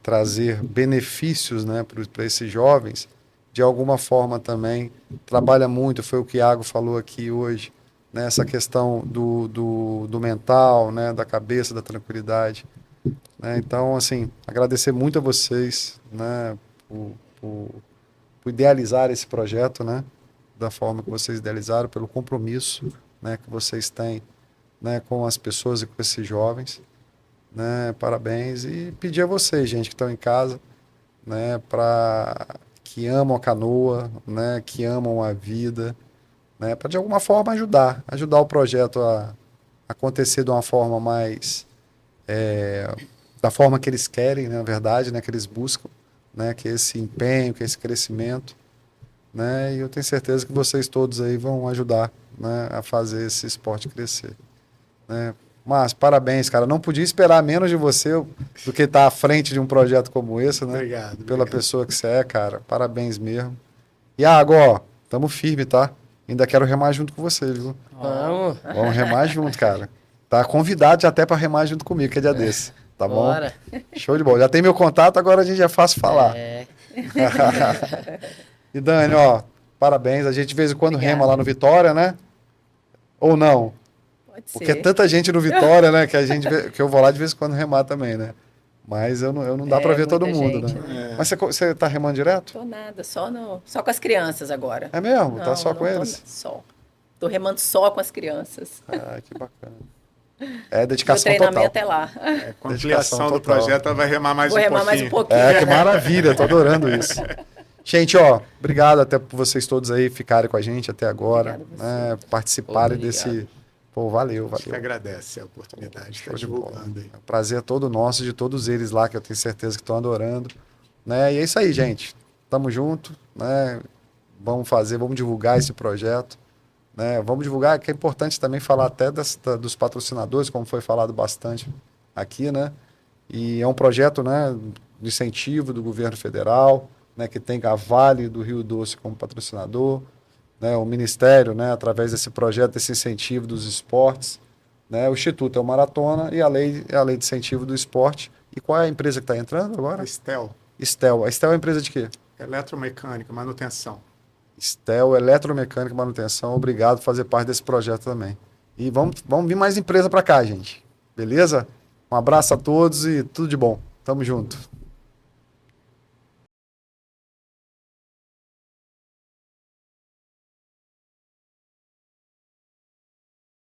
trazer benefícios, né, para esses jovens, de alguma forma também trabalha muito, foi o que o Iago falou aqui hoje, né, essa questão do mental, né, da cabeça, da tranquilidade. Né? Então, assim, agradecer muito a vocês, né, por idealizar esse projeto, né, da forma que vocês idealizaram, pelo compromisso, né, que vocês têm, né, com as pessoas e com esses jovens. Né, parabéns e pedir a vocês, gente, que estão em casa, né, que amam a canoa, né, que amam a vida, né, para de alguma forma ajudar o projeto a acontecer de uma forma mais da forma que eles querem, né, na verdade, né, que eles buscam, né, que é esse empenho, que é esse crescimento, né, e eu tenho certeza que vocês todos aí vão ajudar, né, a fazer esse esporte crescer, né. Mas parabéns, cara. Não podia esperar menos de você do que estar à frente de um projeto como esse, né? Obrigado. Pela obrigado. pessoa que você é, cara. Parabéns mesmo. Iago, ó, tamo firme, tá? Ainda quero remar junto com você, viu? Vamos. Vamos remar junto, cara. Tá convidado já até para remar junto comigo, que é dia desse. Tá bom? Bora. Show de bola. Já tem meu contato, agora a gente já é fácil falar. É. E Dani, ó, parabéns. A gente de vez em quando Obrigada. rema lá no Vitória, né? Ou não? Pode Porque é ser. tanta gente no Vitória, né? Que eu vou lá de vez em quando remar também, né? Mas eu não dá pra ver todo muita mundo, gente, né? Mas você tá remando direto? Tô nada, só com as crianças agora. É mesmo? Tá Não, só não com tô eles? Só. Tô remando só com as crianças. Ah, que bacana. É Meu dedicação total. treinamento é lá. Com a Dedicação ampliação do total. projeto, ela vai remar mais Vou um remar pouquinho. mais um pouquinho. É, que maravilha, tô adorando isso. Gente, ó, obrigado até por vocês todos aí ficarem com a gente até agora, Obrigada a né? Participarem Obrigado. desse. Pô, valeu, A gente que valeu. agradece a oportunidade de estar Show de bola. divulgando aí. É um prazer todo nosso, de todos eles lá, que eu tenho certeza que estão adorando. Né? E é isso aí, gente. Tamo junto, né? Vamos divulgar esse projeto. Né? Vamos divulgar, que é importante também falar até dos patrocinadores, como foi falado bastante aqui, né? E é um projeto, né, de incentivo do governo federal, né, que tem a Vale do Rio Doce como patrocinador, né, o Ministério, né, através desse projeto, desse incentivo dos esportes, né, o Instituto é o Maratona e a lei é a lei de incentivo do esporte. E qual é a empresa que está entrando agora? Estel, Estel. A Estel é a empresa de quê? eletromecânica, manutenção. Estel, Eletromecânica e Manutenção. Obrigado por fazer parte desse projeto também. E vamos vir mais empresa para cá, gente. Beleza? Um abraço a todos e tudo de bom. Tamo junto.